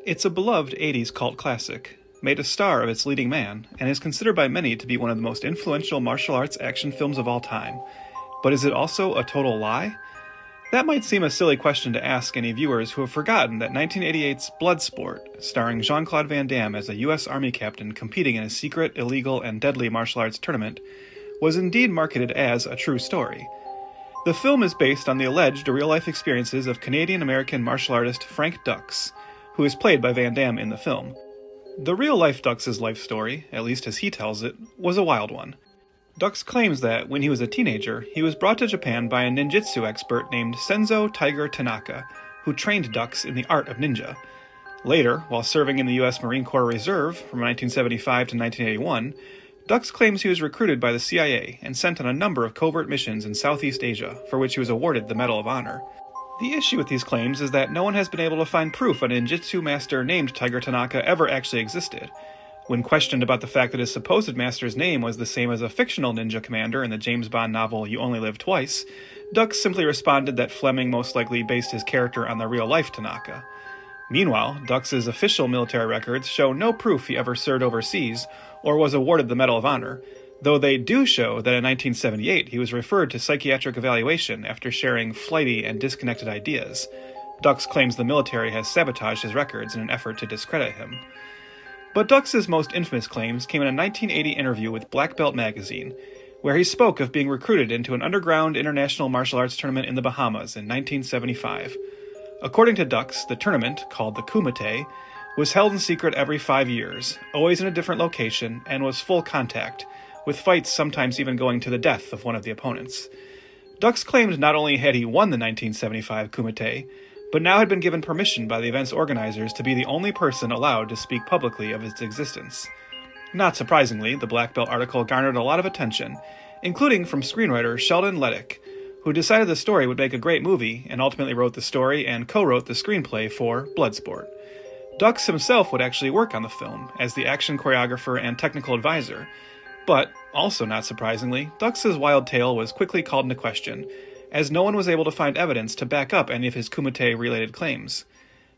It's a beloved 80s cult classic, made a star of its leading man, and is considered by many to be one of the most influential martial arts action films of all time. But is it also a total lie? That might seem a silly question to ask any viewers who have forgotten that 1988's Bloodsport, starring Jean-Claude Van Damme as a U.S. Army captain competing in a secret, illegal, and deadly martial arts tournament, was indeed marketed as a true story. The film is based on the alleged real-life experiences of Canadian-American martial artist Frank Dux, who is played by Van Damme in the film. The real-life Dux's life story, at least as he tells it, was a wild one. Dux claims that, when he was a teenager, he was brought to Japan by a ninjutsu expert named Senzo Tiger Tanaka, who trained Dux in the art of ninja. Later, while serving in the U.S. Marine Corps Reserve from 1975 to 1981, Dux claims he was recruited by the CIA and sent on a number of covert missions in Southeast Asia, for which he was awarded the Medal of Honor. The issue with these claims is that no one has been able to find proof a ninjutsu master named Tiger Tanaka ever actually existed. When questioned about the fact that his supposed master's name was the same as a fictional ninja commander in the James Bond novel You Only Live Twice, Dux simply responded that Fleming most likely based his character on the real-life Tanaka. Meanwhile, Dux's official military records show no proof he ever served overseas or was awarded the Medal of Honor, though they do show that in 1978 he was referred to psychiatric evaluation after sharing flighty and disconnected ideas. Dux claims the military has sabotaged his records in an effort to discredit him. But Dux's most infamous claims came in a 1980 interview with Black Belt magazine, where he spoke of being recruited into an underground international martial arts tournament in the Bahamas in 1975. According to Dux, the tournament, called the Kumite, was held in secret every 5 years, always in a different location, and was full contact, with fights sometimes even going to the death of one of the opponents. Dux claimed not only had he won the 1975 Kumite, but now had been given permission by the event's organizers to be the only person allowed to speak publicly of its existence. Not surprisingly, the Black Belt article garnered a lot of attention, including from screenwriter Sheldon Lettich, who decided the story would make a great movie and ultimately wrote the story and co-wrote the screenplay for Bloodsport. Dux himself would actually work on the film as the action choreographer and technical advisor, but, also not surprisingly, Dux's wild tale was quickly called into question, as no one was able to find evidence to back up any of his Kumite-related claims.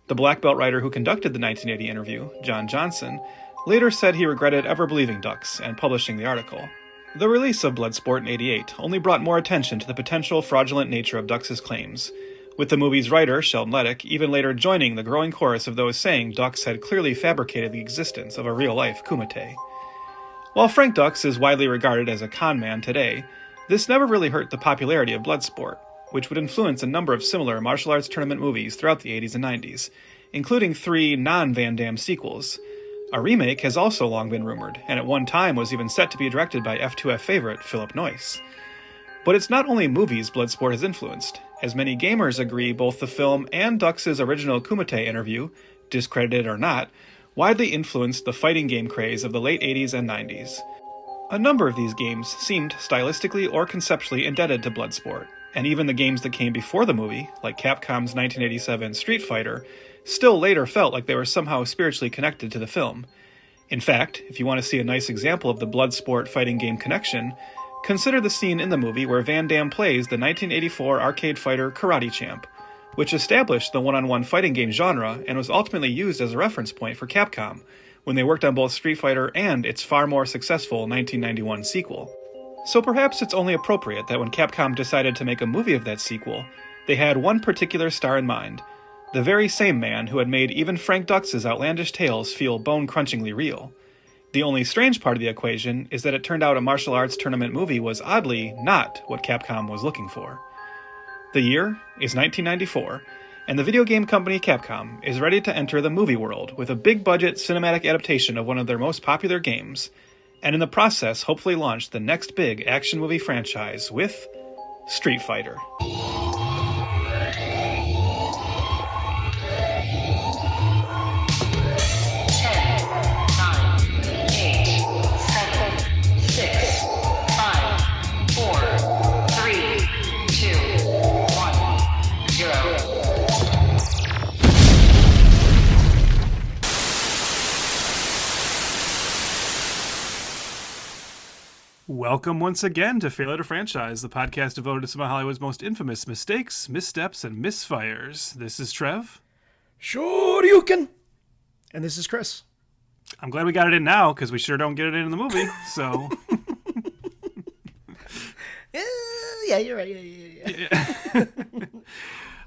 The Black Belt writer who conducted the 1980 interview, John Johnson, later said he regretted ever believing Dux and publishing the article. The release of Bloodsport in '88 only brought more attention to the potential fraudulent nature of Dux's claims, with the movie's writer, Sheldon Lettich, even later joining the growing chorus of those saying Dux had clearly fabricated the existence of a real-life Kumite. While Frank Dux is widely regarded as a con man today, this never really hurt the popularity of Bloodsport, which would influence a number of similar martial arts tournament movies throughout the 80s and 90s, including 3 non-Van Damme sequels. A remake has also long been rumored, and at one time was even set to be directed by F2F favorite Philip Noyce. But it's not only movies Bloodsport has influenced, as many gamers agree both the film and Dux's original Kumite interview, discredited or not, widely influenced the fighting game craze of the late 80s and 90s. A number of these games seemed stylistically or conceptually indebted to Bloodsport, and even the games that came before the movie, like Capcom's 1987 Street Fighter, still later felt like they were somehow spiritually connected to the film. In fact, if you want to see a nice example of the Bloodsport fighting game connection, consider the scene in the movie where Van Damme plays the 1984 arcade fighter Karate Champ, which established the one-on-one fighting game genre and was ultimately used as a reference point for Capcom when they worked on both Street Fighter and its far more successful 1991 sequel. So perhaps it's only appropriate that when Capcom decided to make a movie of that sequel, they had one particular star in mind, the very same man who had made even Frank Dux's outlandish tales feel bone-crunchingly real. The only strange part of the equation is that it turned out a martial arts tournament movie was oddly not what Capcom was looking for. The year is 1994, and the video game company Capcom is ready to enter the movie world with a big-budget cinematic adaptation of one of their most popular games, and in the process hopefully launch the next big action movie franchise with Street Fighter. 10, 9, 8, 7, 6, 5, 4, 3, 2, 1, 0. Welcome once again to Failure to Franchise, the podcast devoted to some of Hollywood's most infamous mistakes, missteps, and misfires. This is Trev. Shoryuken. And this is Chris. I'm glad we got it in now because we sure don't get it in the movie. So, yeah, you're right.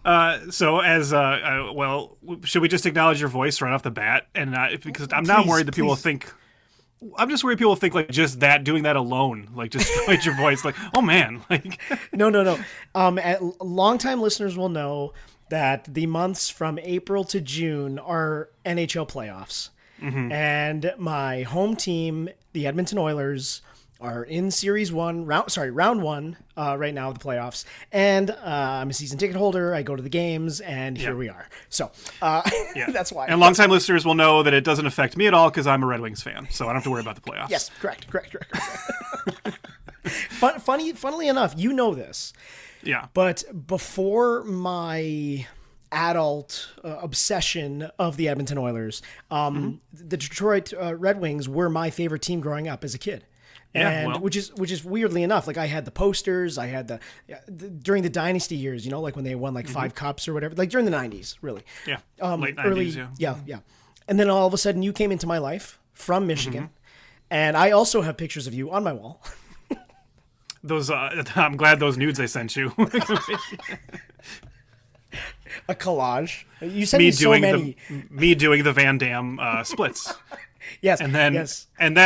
Yeah. So as well, should we just acknowledge your voice right off the bat? And because I'm now worried that people will think. I'm just worried people will think like just that doing that alone, like just destroyed your voice. Like, oh man, like No. Longtime listeners will know that the months from April to June are NHL playoffs. And my home team, the Edmonton Oilers, are in round one right now of the playoffs. And I'm a season ticket holder. I go to the games, and here we are. So that's why. And longtime listeners will know that it doesn't affect me at all because I'm a Red Wings fan, so I don't have to worry about the playoffs. Yes, correct. Funnily enough, you know this. Yeah. But before my adult obsession of the Edmonton Oilers, the Detroit Red Wings were my favorite team growing up as a kid. And which is weirdly enough, like I had the posters, I had the during the dynasty years, like when they won like 5 cups or whatever, like during the 90s, really. Yeah. Late 90s, early, yeah. And then all of a sudden you came into my life from Michigan, and I also have pictures of you on my wall. Those I'm glad those nudes I sent you. A collage. You sent me so many. Me doing the Van Damme splits. Yes. And then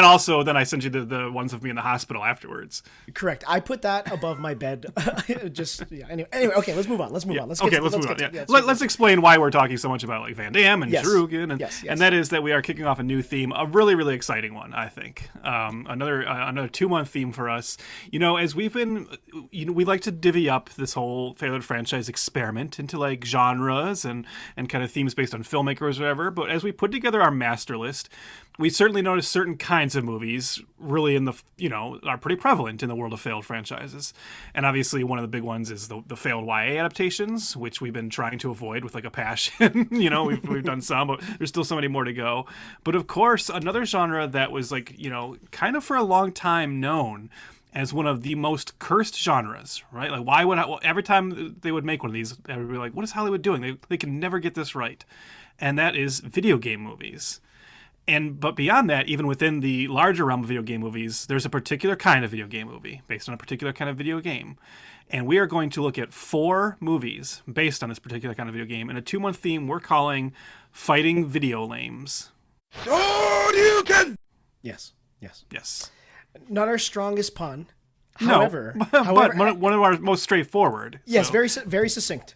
I sent you the ones of me in the hospital afterwards. Correct. I put that above my bed. Anyway, okay, let's move on. Let's move on. Let's explain why we're talking so much about like Van Damme and Drugan, and that is that we are kicking off a new theme, a really, really exciting one, I think. Another 2-month theme for us. As we've been, we like to divvy up this whole failed franchise experiment into like genres and kind of themes based on filmmakers or whatever. But as we put together our master list, we certainly noticed certain kinds of movies really are pretty prevalent in the world of failed franchises. And obviously one of the big ones is the failed YA adaptations, which we've been trying to avoid with like a passion. We've done some, but there's still so many more to go. But of course, another genre that was like, kind of for a long time known as one of the most cursed genres, right? Like why would every time they would make one of these, everybody would be like, what is Hollywood doing? They can never get this right. And that is video game movies. But beyond that, even within the larger realm of video game movies, there's a particular kind of video game movie based on a particular kind of video game. And we are going to look at 4 movies based on this particular kind of video game in a 2-month theme we're calling Fighting VideoLAMES. Yes. Not our strongest pun. However, one of our most straightforward. Yes, so. Very succinct.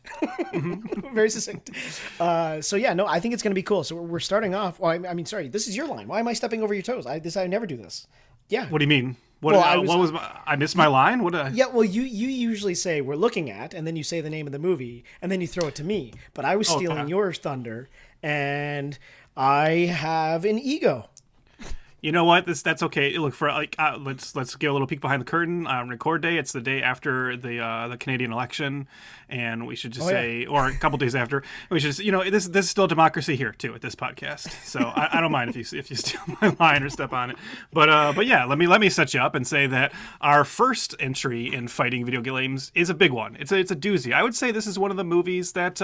Very succinct. I think it's going to be cool. So we're starting off. Well, I mean, sorry, this is your line. Why am I stepping over your toes? I never do this. Yeah. What do you mean? I missed my line? Yeah, well, you usually say we're looking at, and then you say the name of the movie, and then you throw it to me. But I was stealing your thunder, and I have an ego. You know what? That's okay. Look, for like let's get a little peek behind the curtain. Record day. It's the day after the Canadian election, and we should just say, or a couple days after, we should this is still democracy here too at this podcast. So I don't mind if you steal my line or step on it. But yeah, let me set you up and say that our first entry in Fighting VideoLAMES is a big one. It's a doozy. I would say this is one of the movies that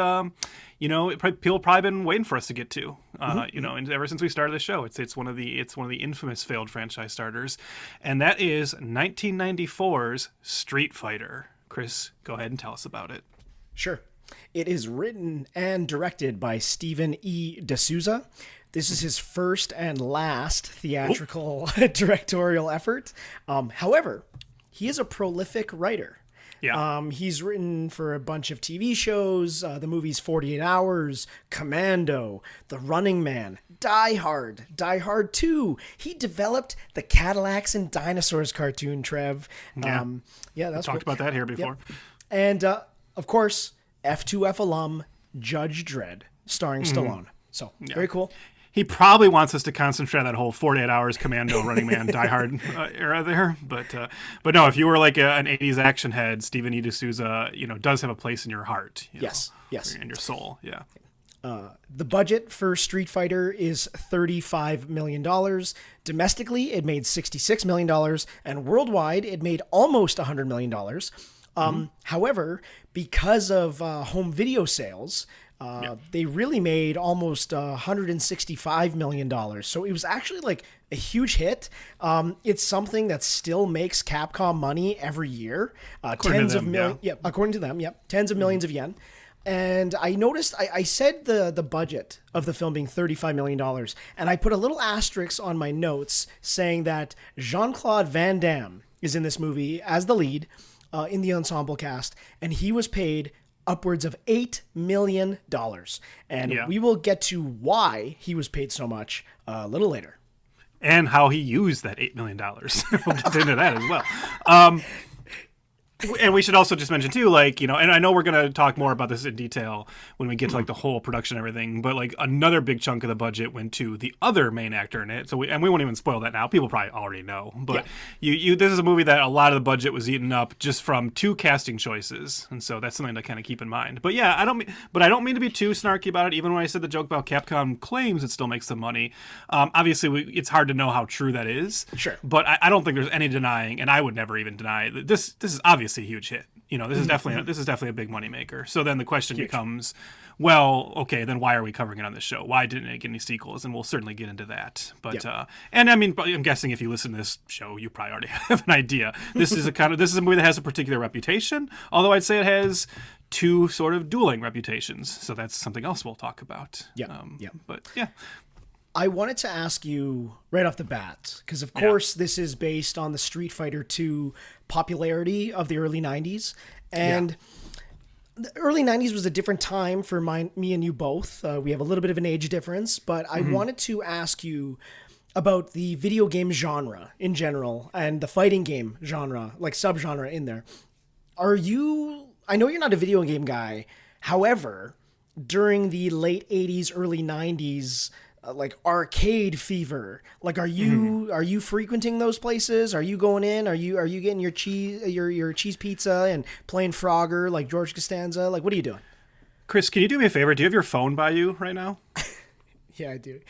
people probably been waiting for us to get to. And ever since we started the show, it's one of the infamous failed franchise starters, and that is 1994's Street Fighter. Chris, go ahead and tell us about it. Sure. It is written and directed by Steven E. D'Souza. This is his first and last theatrical directorial effort. However, he is a prolific writer. Yeah. He's written for a bunch of TV shows, the movies 48 Hours, Commando, The Running Man, Die Hard 2. He developed the Cadillacs and Dinosaurs cartoon, Trev. That's talked about that here before. Yep. And, of course, F2F alum, Judge Dredd, starring Stallone. So, very cool. He probably wants us to concentrate on that whole 48 Hours, Commando, Running Man, Die Hard era there. But no, if you were like an 80s action head, Steven E. D'Souza, does have a place in your heart. Yes. In your soul, yeah. The budget for Street Fighter is $35 million. Domestically, it made $66 million. And worldwide, it made almost $100 million. However, because of home video sales, They really made almost $165 million. So it was actually like a huge hit. It's something that still makes Capcom money every year. Tens of millions. Yeah, according to them. Yep. Tens of millions of yen. And I noticed, I said the budget of the film being $35 million. And I put a little asterisk on my notes saying that Jean-Claude Van Damme is in this movie as the lead in the ensemble cast. And he was paid upwards of $8 million. And we will get to why he was paid so much a little later. And how he used that $8 million. We'll get into that as well. And we should also just mention too, like, and I know we're going to talk more about this in detail when we get to like the whole production and everything, but like another big chunk of the budget went to the other main actor in it. So we won't even spoil that now. People probably already know, but this is a movie that a lot of the budget was eaten up just from 2 casting choices. And so that's something to kind of keep in mind. But yeah, I don't mean to be too snarky about it. Even when I said the joke about Capcom claims it still makes them money. Obviously it's hard to know how true that is. Sure. But I don't think there's any denying, and I would never even deny that this is obviously a huge hit. This is definitely a big money maker. So then the question becomes, well, okay, then why are we covering it on this show? Why didn't it get any sequels? And we'll certainly get into that. But and I mean, I'm guessing if you listen to this show, you probably already have an idea. This is a movie that has a particular reputation. Although I'd say it has 2 sort of dueling reputations. So that's something else we'll talk about. But yeah. I wanted to ask you right off the bat, because of course this is based on the Street Fighter II popularity of the early 90s. And the early 90s was a different time for me and you both. We have a little bit of an age difference, but I wanted to ask you about the video game genre in general and the fighting game genre, like subgenre in there. I know you're not a video game guy. However, during the late 80s, early 90s, like arcade fever, like are you frequenting those places? Are you going in? Are you getting your cheese pizza and playing Frogger like George Costanza? Like, what are you doing? Chris, can you do me a favor? Do you have your phone by you right now? Yeah, I do.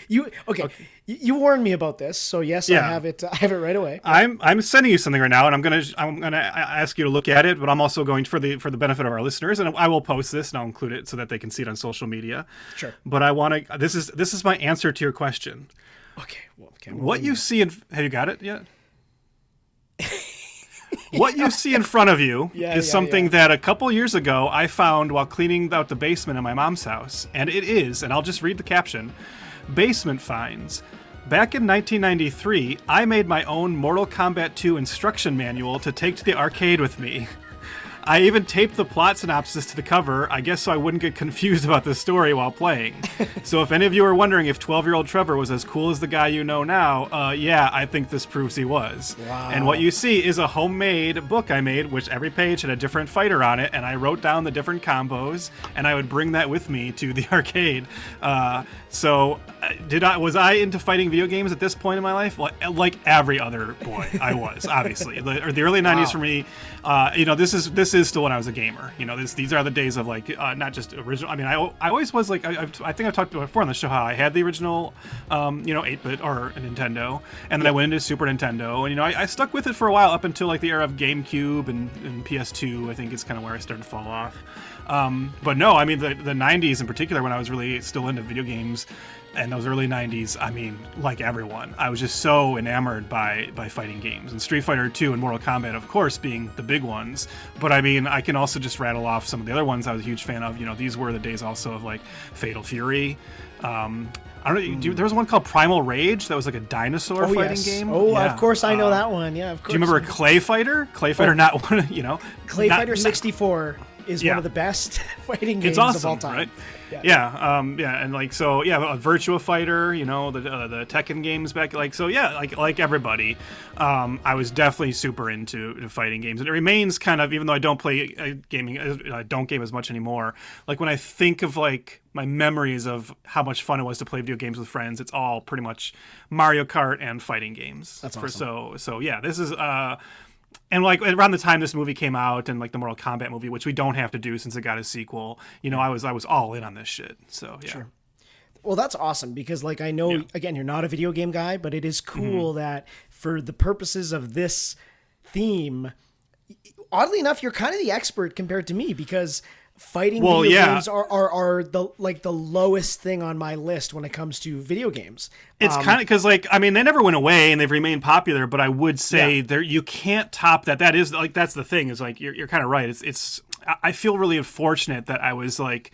Okay. You warned me about this, so yes, I have it. I have it right away. I'm sending you something right now, and I'm gonna ask you to look at it. But I'm also going for the benefit of our listeners, and I will post this and I'll include it so that they can see it on social media. Sure. But I want to. This is my answer to your question. Okay. What you see in have you got it yet? What you see in front of you is something that a couple years ago I found while cleaning out the basement in my mom's house. And it is, and I'll just read the caption, Basement Finds. Back in 1993, I made my own Mortal Kombat 2 instruction manual to take to the arcade with me. I even taped the plot synopsis to the cover, I guess so I wouldn't get confused about the story while playing. So if any of you are wondering if 12-year-old Trevor was as cool as the guy you know now, I think this proves he was. Wow. And what you see is a homemade book I made, which every page had a different fighter on it, and I wrote down the different combos, and I would bring that with me to the arcade. Was I into fighting video games at this point in my life? Like every other boy, I was, obviously. The early 90s for me, this is still when I was a gamer. These are the days of not just original. I mean, I always was like, I think I've talked about before on the show how I had the original, 8-bit or a Nintendo, and then I went into Super Nintendo, and I stuck with it for a while up until like the era of GameCube and PS2. I think is kind of where I started to fall off. But no, I mean the 90s in particular, when I was really still into video games. And those early 90s, I mean, like everyone, I was just so enamored by fighting games. And Street Fighter 2 and Mortal Kombat, of course, being the big ones. But I mean, I can also just rattle off some of the other ones I was a huge fan of. These were the days also of like Fatal Fury. I don't know. There was one called Primal Rage that was like a dinosaur fighting game. Oh, yeah. Of course I know that one. Yeah, of course. Do you remember Clay Fighter? Clay Fighter, not one. Clay Fighter 64 is one of the best fighting games of all time. Right? And like so, a Virtua Fighter, the Tekken games back, like everybody, I was definitely super into fighting games, and it remains kind of, even though I don't play gaming, I don't game as much anymore. Like when I think of like my memories of how much fun it was to play video games with friends, it's all pretty much Mario Kart and fighting games. That's awesome. So this is and like around the time this movie came out, and like the Mortal Kombat movie, which we don't have to do since it got a sequel, I was all in on this shit. So yeah. Sure. Well, that's awesome, because like I know again you're not a video game guy, but it is cool that for the purposes of this theme, oddly enough, you're kind of the expert compared to me, because fighting Well, video yeah. games are the lowest thing on my list when it comes to video games. It's kind of because, like, I mean, they never went away and they've remained popular, but I would say there you can't top that. That is like that's the thing. Is like you're kind of right. It's I feel really unfortunate that I was like,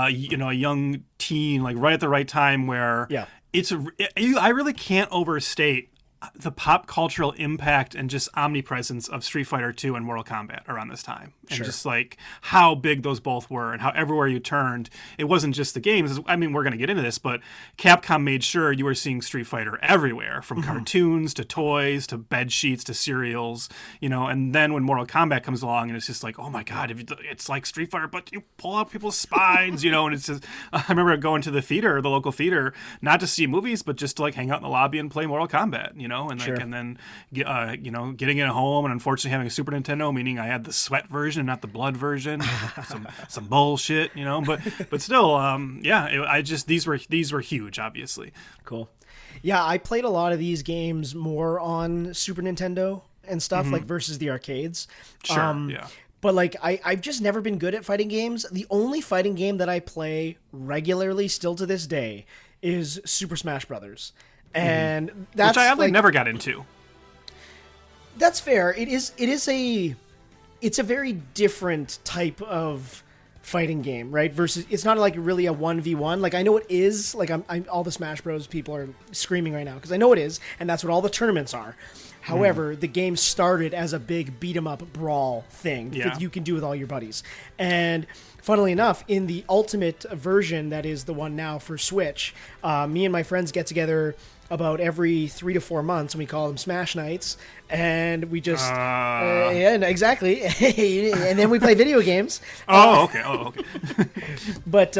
you know, a young teen, like right at the right time where I really can't overstate the pop cultural impact and just omnipresence of Street Fighter 2 and Mortal Kombat around this time. And just like how big those both were and how everywhere you turned, it wasn't just the games. I mean, we're going to get into this, but Capcom made sure you were seeing Street Fighter everywhere, from cartoons to toys to bed sheets to cereals, you know. And then when Mortal Kombat comes along and it's just like, oh my God, it's like Street Fighter, but you pull out people's spines, you know. And it's just, I remember going to the theater, the local theater, not to see movies, but just to like hang out in the lobby and play Mortal Kombat, you know. And like, and then, you know, getting it home and unfortunately having a Super Nintendo, meaning I had the sweat version, not the blood version, some bullshit, you know. But still, these were huge, obviously. Cool. Yeah, I played a lot of these games more on Super Nintendo and stuff, like versus the arcades. Sure. But like I've just never been good at fighting games. The only fighting game that I play regularly still to this day is Super Smash Brothers. And that's which I like, never got into. That's fair. It's a very different type of fighting game, right? Versus it's not like really a 1v1. Like I know it is. Like I'm all the Smash Bros people are screaming right now because I know it is, and that's what all the tournaments are. However, the game started as a big beat 'em up brawl thing that you can do with all your buddies. And funnily enough, in the ultimate version, that is the one now for Switch, me and my friends get together about every 3 to 4 months, and we call them Smash Nights, and we just exactly, and then we play video games. Okay. But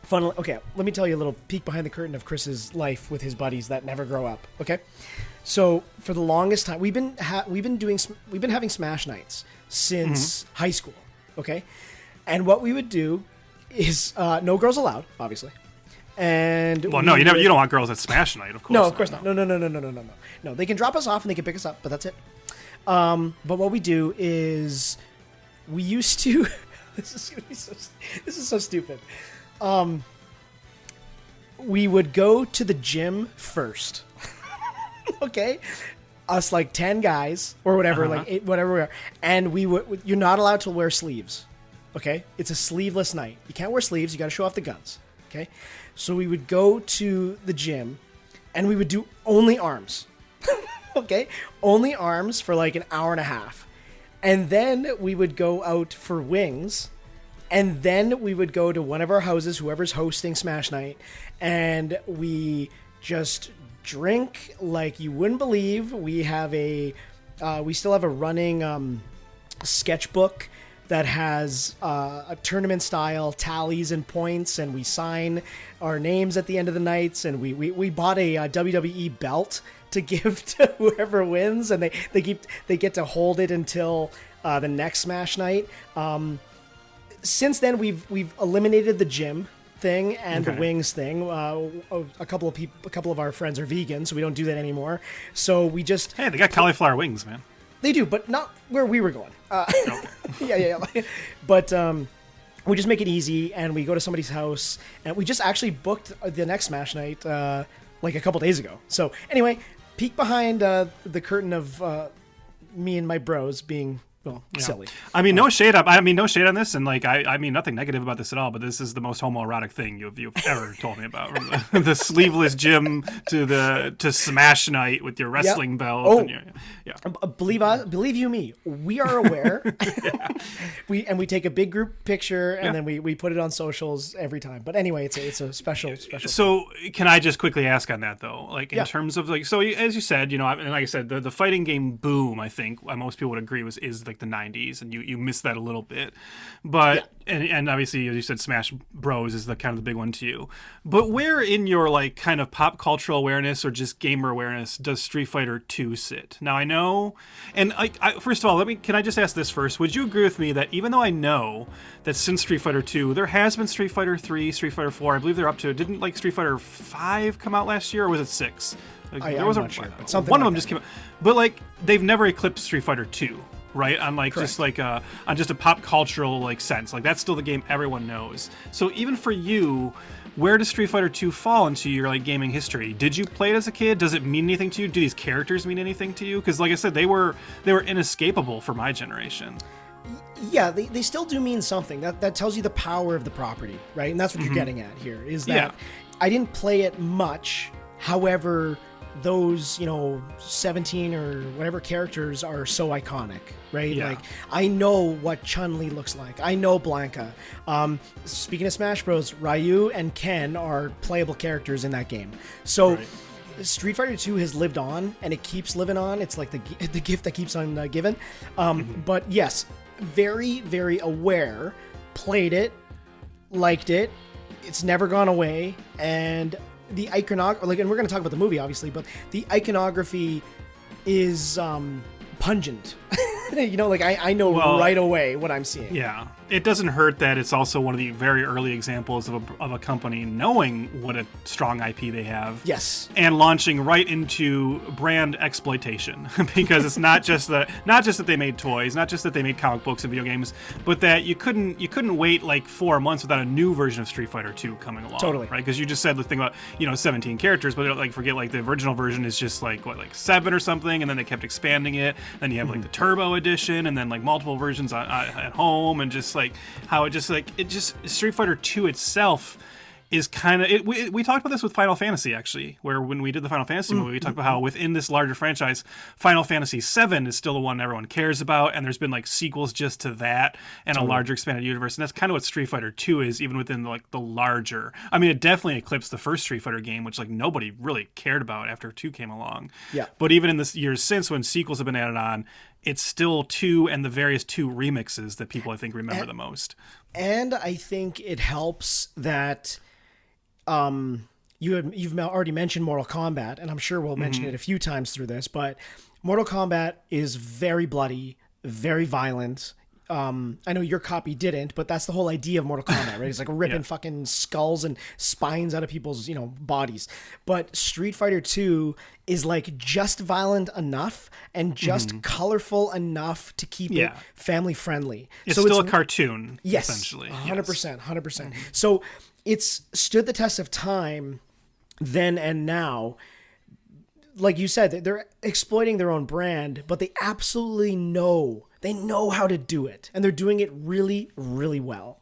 funnily, okay, let me tell you a little peek behind the curtain of Chris's life with his buddies that never grow up. Okay, so for the longest time, we've been having Smash Nights since high school. Okay, and what we would do is no girls allowed, obviously. And well, no, you don't want girls at Smash Night, of course. No, of course not. No. They can drop us off and they can pick us up, but that's it. But what we do is we used to. This is so stupid. We would go to the gym first. Okay, us like 10 guys or whatever, like 8, whatever we are, and you're not allowed to wear sleeves. Okay, it's a sleeveless night. You can't wear sleeves. You got to show off the guns. Okay. So we would go to the gym and we would do only arms. Okay? Only arms for like an hour and a half. And then we would go out for wings. And then we would go to one of our houses, whoever's hosting Smash Night, and we just drink like you wouldn't believe. We still have a running sketchbook that has a tournament-style tallies and points, and we sign our names at the end of the nights, and we bought a WWE belt to give to whoever wins, and they get to hold it until the next Smash Night. Since then, we've eliminated the gym thing and the wings thing. A couple of our friends are vegan, so we don't do that anymore. So we just they got cauliflower wings, man. They do, but not where we were going. Yeah. But we just make it easy, and we go to somebody's house, and we just actually booked the next Smash Night like a couple days ago. So anyway, peek behind the curtain of me and my bros being silly. I mean, no shade on this, and like I mean nothing negative about this at all. But this is the most homoerotic thing you've ever told me about. From the sleeveless gym to Smash Night with your wrestling belt. Oh, and believe you me, we are aware. we take a big group picture and then we put it on socials every time. But anyway, it's a special. So can I just quickly ask on that though? Like in terms of like, so as you said, and like I said, the fighting game boom, I think most people would agree is like the 90s, and you missed that a little bit, but and obviously as you said, Smash Bros is the kind of the big one to you. But where in your like kind of pop cultural awareness or just gamer awareness does Street Fighter 2 sit? Now I know, and I first of all, can I just ask this first? Would you agree with me that even though I know that since Street Fighter 2 there has been Street Fighter 3, Street Fighter 4, I believe they're up to, didn't like Street Fighter 5 come out last year, or was it 6? Like, I'm not sure, but something one like of them that. just came out, but like they've never eclipsed Street Fighter 2. right? On like Correct. just like on just a pop cultural like sense. Like that's still the game everyone knows. So even for you, where does Street Fighter 2 fall into your like gaming history? Did you play it as a kid? Does it mean anything to you? Do these characters mean anything to you? Because like I said, they were inescapable for my generation. Yeah, they still do mean something. That tells you the power of the property, right? And that's what you're getting at here, is that Yeah. I didn't play it much. However, those, 17 or whatever characters are so iconic, right? Yeah. Like, I know what Chun-Li looks like. I know Blanca. Speaking of Smash Bros, Ryu and Ken are playable characters in that game. So Right. Street Fighter 2 has lived on, and it keeps living on. It's like the gift that keeps on giving. But yes, very, very aware, played it, liked it. It's never gone away, and the iconography, and we're going to talk about the movie, obviously, but the iconography is pungent. I know right away what I'm seeing. Yeah, it doesn't hurt that it's also one of the very early examples of a company knowing what a strong IP they have. Yes. And launching right into brand exploitation, because it's not just that they made toys, not just that they made comic books and video games, but that you couldn't wait like 4 months without a new version of Street Fighter 2 coming along. Totally. Right? Because you just said the thing about 17 characters, but like forget like the original version is just like 7 or something, and then they kept expanding it. Then you have like the Turbo edition, and then like multiple versions at home, and just like how it just Street Fighter 2 itself is kind of we talked about this with Final Fantasy, actually, where when we did the Final Fantasy movie, we talked about how within this larger franchise, Final Fantasy 7 is still the one everyone cares about, and there's been like sequels just to that and a larger expanded universe, and that's kind of what Street Fighter 2 is, even within like the larger. I mean, it definitely eclipsed the first Street Fighter game, which like nobody really cared about after 2 came along. Yeah. But even in the years since, when sequels have been added on, it's still 2 and the various 2 remixes that people I think remember the most. And I think it helps that you've already mentioned Mortal Kombat, and I'm sure we'll mention it a few times through this, but Mortal Kombat is very bloody, very violent. I know your copy didn't, but that's the whole idea of Mortal Kombat, right? It's like ripping fucking skulls and spines out of people's, bodies. But Street Fighter 2 is like just violent enough and just colorful enough to keep it family friendly. It's so still a cartoon, yes, essentially. 100%, 100%. So it's stood the test of time then and now. Like you said, they're exploiting their own brand, but they absolutely know. They know how to do it, and they're doing it really, really well.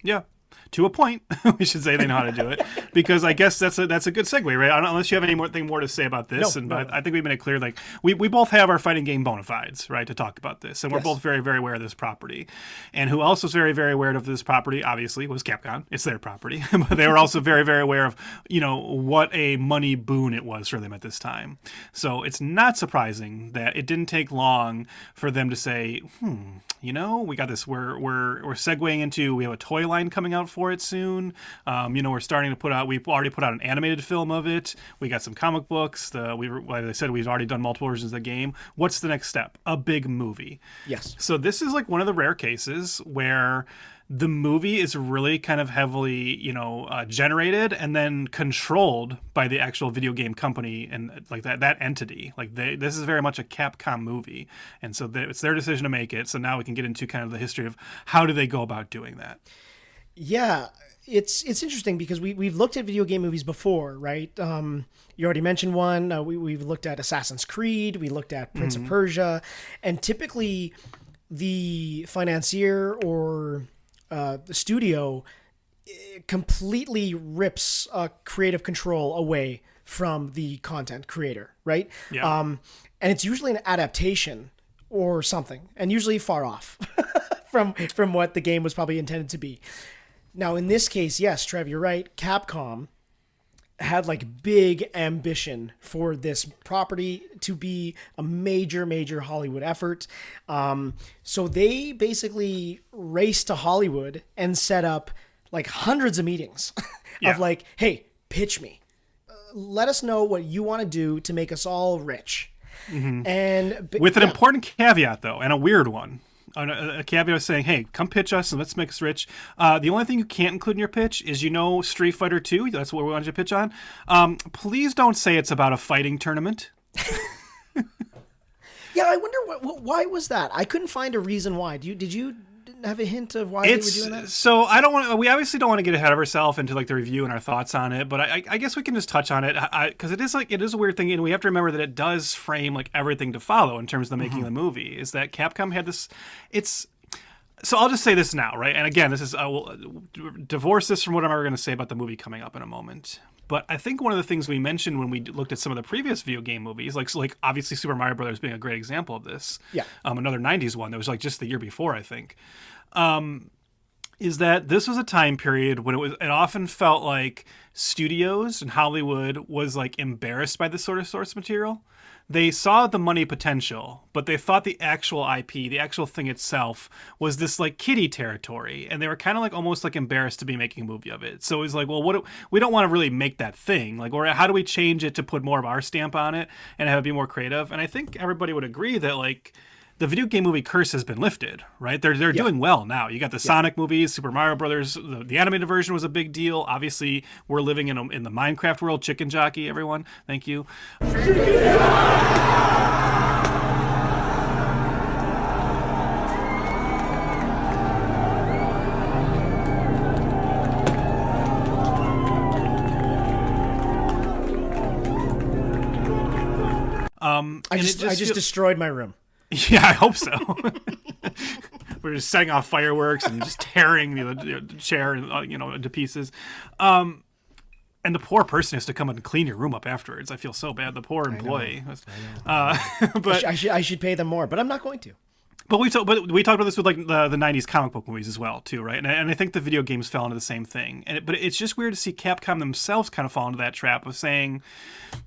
Yeah. To a point, we should say they know how to do it, because I guess that's a good segue, right? Unless you have anything more to say about this, but I think we've made it clear, like we both have our fighting game bona fides, right, to talk about this, and we're both very, very aware of this property. And who else was very, very aware of this property, obviously, was Capcom. It's their property, but they were also very, very aware of what a money boon it was for them at this time. So it's not surprising that it didn't take long for them to say, we got this. We're segueing into, we have a toy line coming out for it soon. We're starting to put out. We've already put out an animated film of it. We got some comic books. Like I said, we've already done multiple versions of the game. What's the next step? A big movie. Yes. So this is like one of the rare cases where the movie is really kind of heavily, generated and then controlled by the actual video game company and like that entity. Like this is very much a Capcom movie, and so it's their decision to make it. So now we can get into kind of the history of how do they go about doing that. Yeah, it's interesting because we've looked at video game movies before, right? You already mentioned one. We've looked at Assassin's Creed. We looked at Prince of Persia, and typically the financier or the studio completely rips creative control away from the content creator, right? Yeah. And it's usually an adaptation or something, and usually far off from what the game was probably intended to be. Now, in this case, yes, Trev, you're right. Capcom had like big ambition for this property to be a major, major Hollywood effort. So they basically raced to Hollywood and set up like hundreds of meetings of like, hey, pitch me. Let us know what you want to do to make us all rich. And with an important caveat, though, and a weird one. A caveat of saying, hey, come pitch us and let's make us rich. The only thing you can't include in your pitch is, Street Fighter 2. That's what we wanted you to pitch on. Please don't say it's about a fighting tournament. Yeah, I wonder why was that? I couldn't find a reason why. Did you have a hint of why they were doing that? So I don't want. We obviously don't want to get ahead of ourselves into like the review and our thoughts on it, but I guess we can just touch on it because it is a weird thing, and we have to remember that it does frame like everything to follow in terms of the making of the movie. Is that Capcom had this? So I'll just say this now, right? And again, I will divorce this from what I'm ever going to say about the movie coming up in a moment. But I think one of the things we mentioned when we looked at some of the previous video game movies, like obviously Super Mario Brothers being a great example of this. Yeah. Another 90s one that was like just the year before, I think. Is that this was a time period when it often felt like studios and Hollywood was like embarrassed by this sort of source material. They saw the money potential, but they thought the actual IP, the actual thing itself, was this like kiddie territory, and they were kind of like almost like embarrassed to be making a movie of it. So it was like, well, we don't want to really make that thing, like, or how do we change it to put more of our stamp on it and have it be more creative? And I think everybody would agree that like the video game movie curse has been lifted, right? They're doing well now. You got the Sonic movies, Super Mario Brothers. The animated version was a big deal. Obviously, we're living in the Minecraft world. Chicken jockey, everyone. Thank you. I just destroyed my room. Yeah, I hope so. We're just setting off fireworks and just tearing the chair into pieces. And the poor person has to come and clean your room up afterwards. I feel so bad. The poor employee. I know. But I should pay them more, but I'm not going to. But we talked about this with like the 90s comic book movies as well too, right? And I think the video games fell into the same thing. But it's just weird to see Capcom themselves kind of fall into that trap of saying,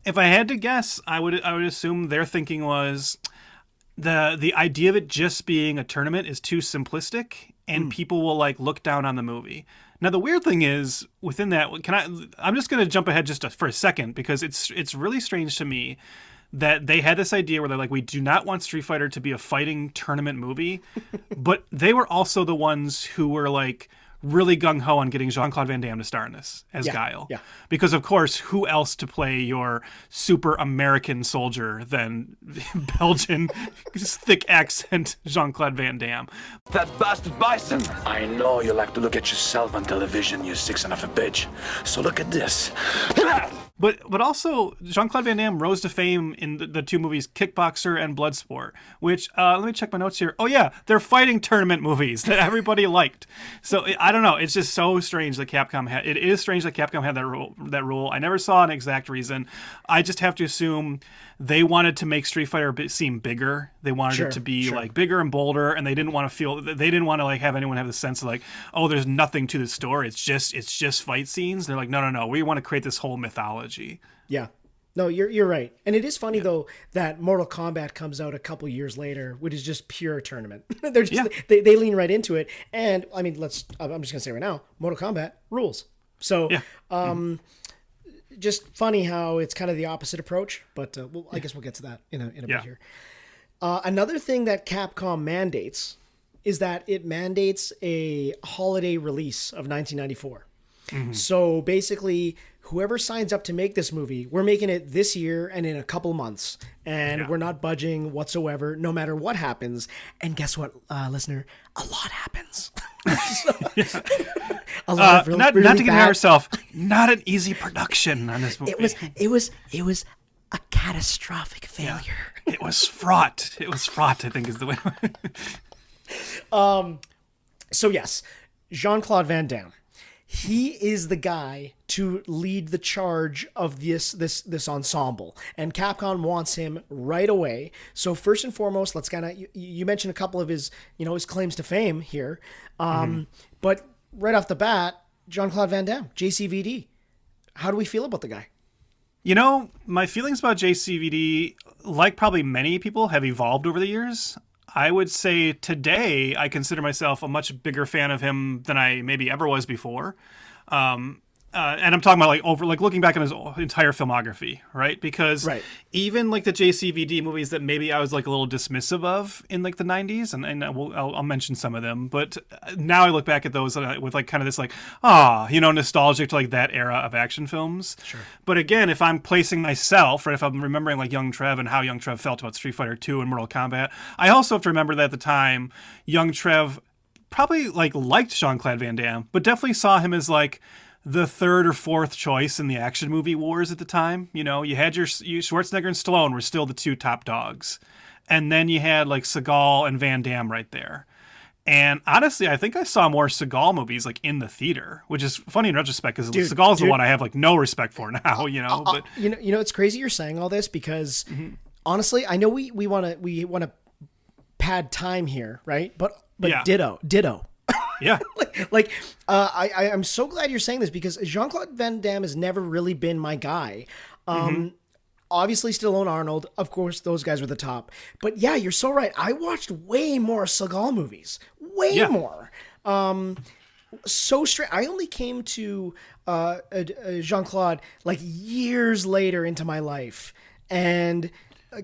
if I had to guess, I would assume their thinking was the idea of it just being a tournament is too simplistic, and people will like look down on the movie. Now the weird thing is within that, I'm just going to jump ahead just for a second because it's really strange to me that they had this idea where they're like, we do not want Street Fighter to be a fighting tournament movie, but they were also the ones who were like really gung-ho on getting Jean-Claude Van Damme to star in this as Guile. Yeah. Because, of course, who else to play your super American soldier than Belgian, thick accent Jean-Claude Van Damme? That bastard Bison! I know you like to look at yourself on television, you sick son of a bitch. So look at this. But also, Jean-Claude Van Damme rose to fame in the two movies Kickboxer and Bloodsport, which, let me check my notes here. Oh yeah, they're fighting tournament movies that everybody liked. So I don't know, it's just so strange that Capcom had, it is strange that Capcom had that rule. I never saw an exact reason. I just have to assume they wanted to make Street Fighter seem bigger. They wanted it to be like bigger and bolder, and they didn't want to like have anyone have the sense of like, oh, there's nothing to the story. It's just fight scenes. They're like, no, we want to create this whole mythology. Yeah. No, you're right. And it is funny though that Mortal Kombat comes out a couple years later, which is just pure tournament. They're just they lean right into it. And I mean, I'm just gonna say right now, Mortal Kombat rules. So just funny how it's kind of the opposite approach, but I guess we'll get to that in a bit here. Another thing that Capcom mandates is that it mandates a holiday release of 1994. So basically, whoever signs up to make this movie, we're making it this year and in a couple months, and we're not budging whatsoever, no matter what happens. And guess what, listener? A lot happens. A lot of really, not really to get ahead of ourselves. Not an easy production on this movie. It was a catastrophic failure. It was fraught. I think is the way. So yes, Jean-Claude Van Damme. He is the guy to lead the charge of this ensemble, and Capcom wants him right away. So first and foremost, let's kind of you mentioned a couple of his his claims to fame here, but right off the bat, Jean-Claude Van Damme, JCVD. How do we feel about the guy? My feelings about JCVD, like probably many people, have evolved over the years. I would say today I consider myself a much bigger fan of him than I maybe ever was before. and I'm talking about like looking back on his entire filmography, right? Because even like the JCVD movies that maybe I was like a little dismissive of in like the 90s, and I'll mention some of them, but now I look back at those with like kind of this like, nostalgic to like that era of action films. Sure. But again, if I'm placing myself, right, if I'm remembering like young Trev and how young Trev felt about Street Fighter 2 and Mortal Kombat, I also have to remember that at the time, young Trev probably like liked Jean-Claude Van Damme, but definitely saw him as like the third or fourth choice in the action movie wars at the time. You had your Schwarzenegger and Stallone were still the two top dogs. And then you had like Seagal and Van Damme right there. And honestly, I think I saw more Seagal movies like in the theater, which is funny in retrospect because Seagal's the one I have like no respect for now, but it's crazy you're saying all this because honestly, I know we want to pad time here, right? But ditto. Yeah. I'm so glad you're saying this because Jean-Claude Van Damme has never really been my guy. Obviously Stallone, Arnold, of course, those guys were the top. But yeah, you're so right. I watched way more Seagal movies. Way more. So straight. I only came to Jean-Claude like years later into my life. And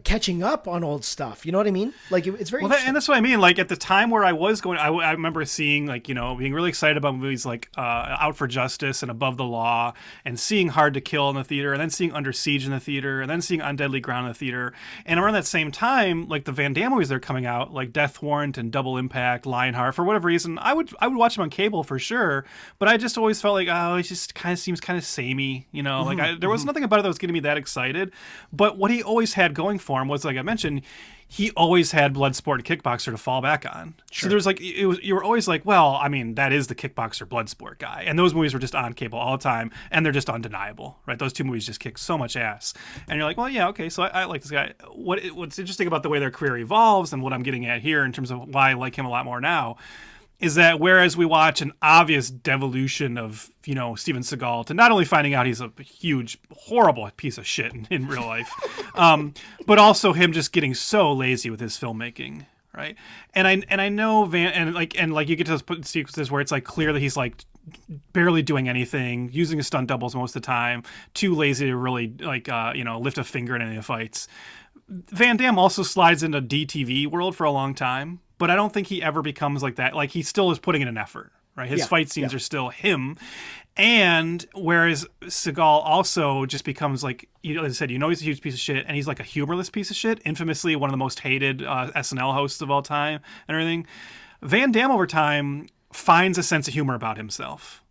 catching up on old stuff, you know what I mean? Like it's very and that's what I mean. Like at the time where I was going, I remember seeing like being really excited about movies like Out for Justice and Above the Law, and seeing Hard to Kill in the theater, and then seeing Under Siege in the theater, and then seeing On Deadly Ground in the theater. And around that same time, like the Van Damme movies that are coming out, like Death Warrant and Double Impact, Lionheart, for whatever reason, I would watch them on cable for sure. But I just always felt like it just kind of seems kind of samey, there was nothing about it that was getting me that excited. But what he always had going for him was, like I mentioned, he always had Bloodsport and Kickboxer to fall back on. Sure. So there's like you were always like, well, I mean, that is the Kickboxer Bloodsport guy, and those movies were just on cable all the time, and they're just undeniable, right? Those two movies just kick so much ass, and you're like, well, yeah, okay, so I like this guy. What's interesting about the way their career evolves, and what I'm getting at here in terms of why I like him a lot more now, is that whereas we watch an obvious devolution of, Steven Seagal to not only finding out he's a huge, horrible piece of shit in real life, but also him just getting so lazy with his filmmaking, right? And I know and you get to those sequences where it's like clear that he's like barely doing anything, using his stunt doubles most of the time, too lazy to really lift a finger in any of the fights. Van Damme also slides into DTV world for a long time, but I don't think he ever becomes like that. Like he still is putting in an effort, right? His fight scenes are still him. And whereas Seagal also just becomes like, as I said, he's a huge piece of shit, and he's like a humorless piece of shit, infamously one of the most hated SNL hosts of all time and everything. Van Damme over time finds a sense of humor about himself.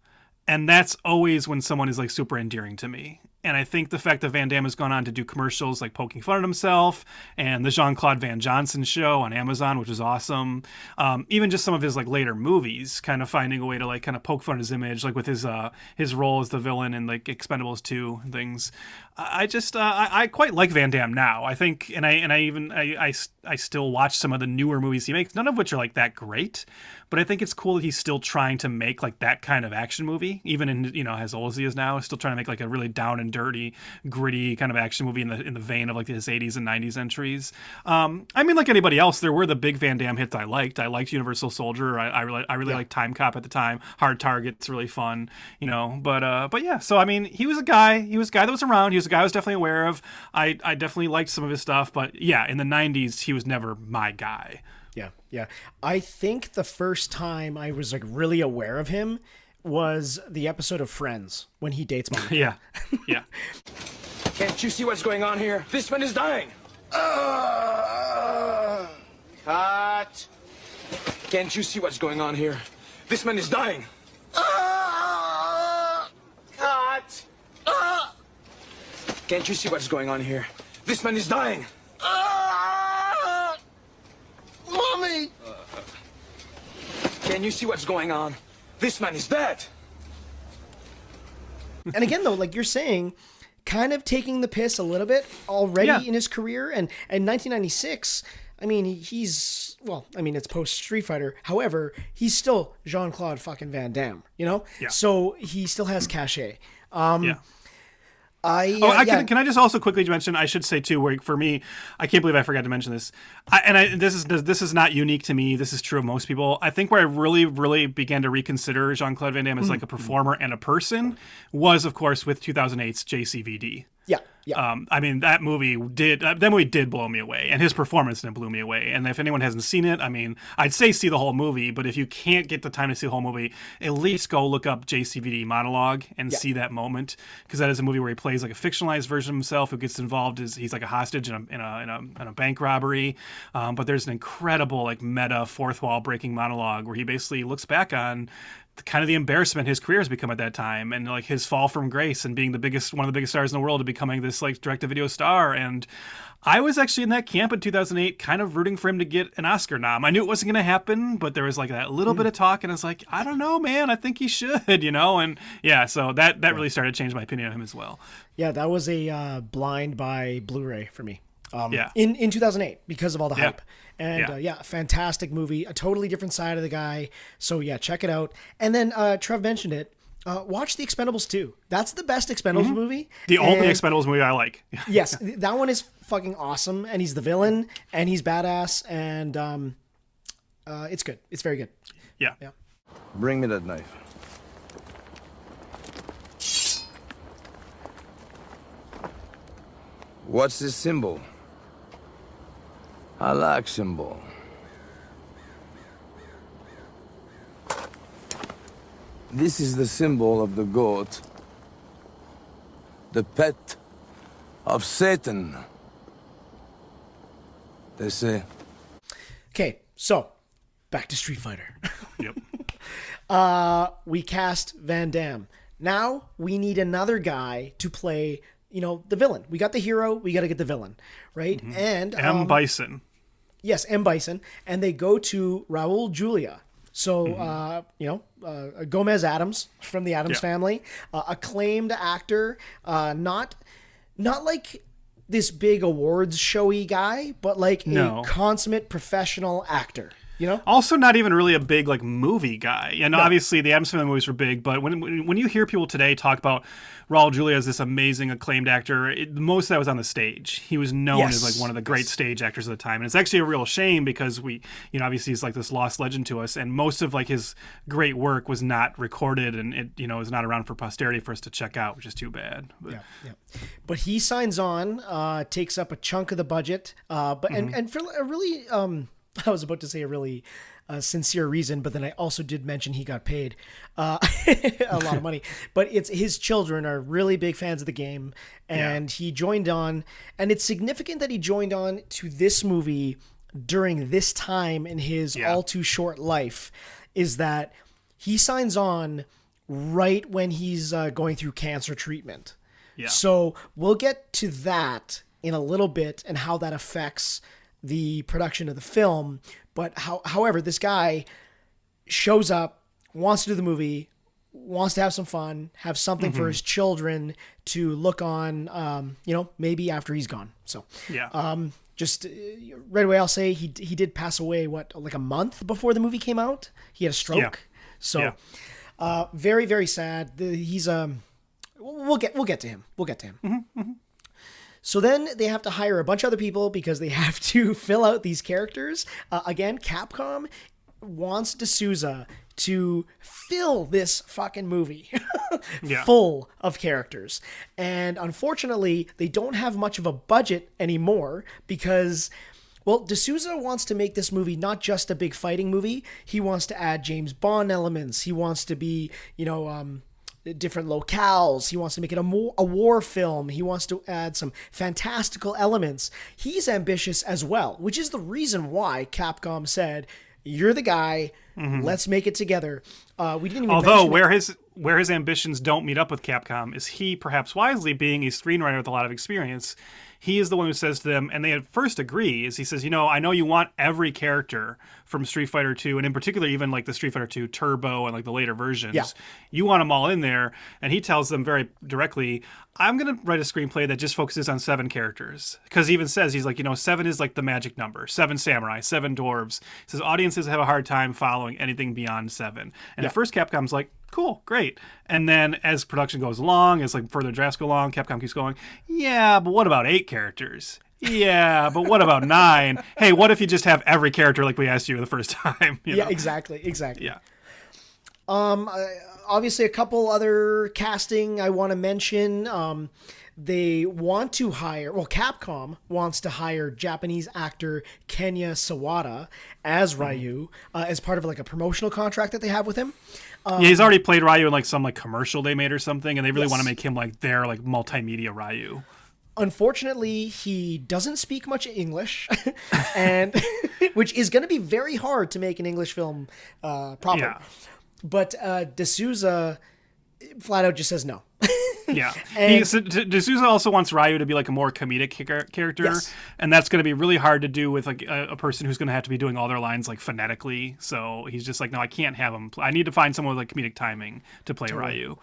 And that's always when someone is like super endearing to me. And I think the fact that Van Damme has gone on to do commercials like poking fun at himself, and the Jean-Claude Van Johnson show on Amazon, which is awesome. Even just some of his like later movies, kind of finding a way to like kind of poke fun at his image, like with his role as the villain in like Expendables 2 and things. I quite like Van Damme now. I think, and I still watch some of the newer movies he makes, none of which are like that great. But I think it's cool that he's still trying to make like that kind of action movie, even in as old as he is now, still trying to make like a really down and dirty, gritty kind of action movie in the vein of like his 80s and 90s entries. I mean, like anybody else, there were the big Van Damme hits I liked. I liked Universal Soldier. I really liked Time Cop at the time. Hard Target's really fun, But yeah, so I mean, he was a guy that was around. He was a guy I was definitely aware of. I definitely liked some of his stuff, but yeah, in the 90s, he was never my guy. Yeah. I think the first time I was like really aware of him was the episode of Friends when he dates Monica. Yeah. Can't you see what's going on here? This man is dying. Cut. Can't you see what's going on here? This man is dying. Cut. Can't you see what's going on here? This man is dying. Mommy! Can you see what's going on? This man is dead. And again, though, like you're saying, kind of taking the piss a little bit already in his career. And in 1996, I mean, it's post Street Fighter. However, he's still Jean-Claude fucking Van Damme, Yeah. So he still has cachet. Can I just also quickly mention? I should say too, where for me, I can't believe I forgot to mention this. This is not unique to me. This is true of most people. I think where I really began to reconsider Jean-Claude Van Damme as like a performer and a person was, of course, with 2008's JCVD. Yeah. I mean, that movie did blow me away, and his performance blew me away. And if anyone hasn't seen it, I mean, I'd say see the whole movie, but if you can't get the time to see the whole movie, at least go look up JCVD monologue and see that moment, because that is a movie where he plays like a fictionalized version of himself who gets involved as he's like a hostage in a bank robbery. But there's an incredible like meta fourth wall breaking monologue where he basically looks back on kind of the embarrassment his career has become at that time, and like his fall from grace and being one of the biggest stars in the world to becoming this like direct-to-video star. And I was actually in that camp in 2008 kind of rooting for him to get an Oscar nom. I knew it wasn't going to happen, but there was like that little bit of talk, and I was like, I don't know, man, I think he should, you know. And yeah, so that really started to change my opinion of him as well. Yeah, that was a blind buy Blu-ray for me. In 2008 because of all the hype. And fantastic movie, a totally different side of the guy. So yeah, check it out. And then Trev mentioned it. Watch The Expendables 2. That's the best Expendables movie. The only Expendables movie I like. Yes, that one is fucking awesome, and he's the villain, and he's badass, and it's good. It's very good. Yeah. Bring me that knife. What's this symbol? I like symbol. This is the symbol of the goat. The pet of Satan, they say. Okay, so back to Street Fighter. Yep. We cast Van Damme. Now we need another guy to play, you know, the villain. We got the hero, we got to get the villain, right? And M. Bison. Yes, M. Bison. And they go to Raul Julia. So, Gomez Adams from the Addams family, acclaimed actor, not like this big awards showy guy, but like a consummate professional actor. You know? Also not even really a big like movie guy. And obviously the Addams Family movies were big, but when you hear people today talk about Raul Julia as this amazing acclaimed actor, most of that was on the stage. He was known as like one of the great stage actors of the time. And it's actually a real shame because obviously he's like this lost legend to us, and most of like his great work was not recorded, and it is not around for posterity for us to check out, which is too bad. But he signs on, takes up a chunk of the budget, and for a really I was about to say a really sincere reason, but then I also did mention he got paid a lot of money. But it's his children are really big fans of the game, and he joined on. And it's significant that he joined on to this movie during this time in his all too short life, is that he signs on right when he's going through cancer treatment. Yeah. So we'll get to that in a little bit and how that affects the production of the film. But however, this guy shows up, wants to do the movie, wants to have some fun, have something for his children to look on, maybe after he's gone. So, just right away, I'll say he did pass away, like a month before the movie came out? He had a stroke. Yeah. So, very, very sad. He's, we'll get to him. We'll get to him. Mm-hmm. So then they have to hire a bunch of other people because they have to fill out these characters. Again, Capcom wants D'Souza to fill this fucking movie full of characters. And unfortunately, they don't have much of a budget anymore because, well, D'Souza wants to make this movie not just a big fighting movie. He wants to add James Bond elements. He wants to be, different locales. He wants to make it a war film. He wants to add some fantastical elements. He's ambitious as well, which is the reason why Capcom said, "You're the guy. Let's make it together." We didn't even. Although where his ambitions don't meet up with Capcom is he, perhaps wisely, being a screenwriter with a lot of experience, he is the one who says to them, and they at first agree, is he says, I know you want every character from Street Fighter 2, and in particular even like the Street Fighter 2 Turbo and like the later versions. Yeah. You want them all in there, and he tells them very directly, I'm going to write a screenplay that just focuses on 7 characters. Because he even says, he's like, 7 is like the magic number. 7 samurai, 7 dwarves. He says audiences have a hard time following anything beyond 7. And at first Capcom's like, Cool, great. And then as production goes along, as like further drafts go along, Capcom keeps going, yeah, but what about 8 characters? Yeah, but what about 9? Hey, what if you just have every character like we asked you the first time? You know? Exactly. Yeah. Obviously, a couple other casting I want to mention. They want to hire, Capcom wants to hire Japanese actor Kenya Sawada as Ryu as part of like a promotional contract that they have with him. Yeah, he's already played Ryu in like some like commercial they made or something, and they really Yes. want to make him like their like multimedia Ryu. Unfortunately, he doesn't speak much English, and which is going to be very hard to make an English film proper. Yeah. But D'Souza flat out just says no. Yeah. And- D'Souza also wants Ryu to be like a more comedic character, Yes. and that's going to be really hard to do with like a person who's going to have to be doing all their lines like phonetically. So he's just like, no, I can't have him. I need to find someone with like comedic timing to play Ryu.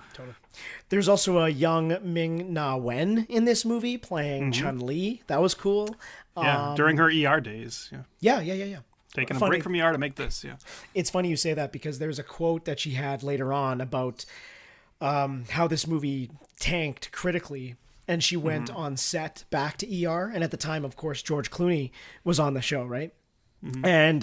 There's also a young Ming Na Wen in this movie playing Chun-Li. That was cool. Yeah, during her ER days. Yeah. Yeah. Taking a Funny. break from ER to make this. Yeah. It's funny you say that because there's a quote that she had later on about how this movie tanked critically, and she went on set back to ER, and at the time, of course, George Clooney was on the show, right? And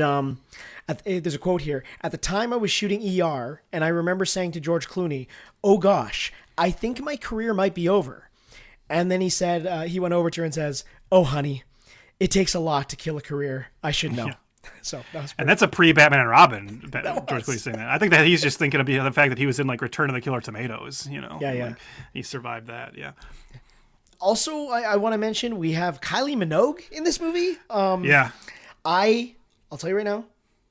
there's a quote here. At the time I was shooting ER, and I remember saying to George Clooney, "Oh gosh, I think my career might be over." And then he said, he went over to her and says, "Oh honey, it takes a lot to kill a career. I should know." Yeah. So that was And that's a pre-Batman and Robin. George was. Clooney saying that. I think that he's just thinking of the fact that he was in like Return of the Killer Tomatoes. You know. Yeah. Like, he survived that. Yeah. Also, I want to mention we have Kylie Minogue in this movie. Yeah. I'll tell you right now,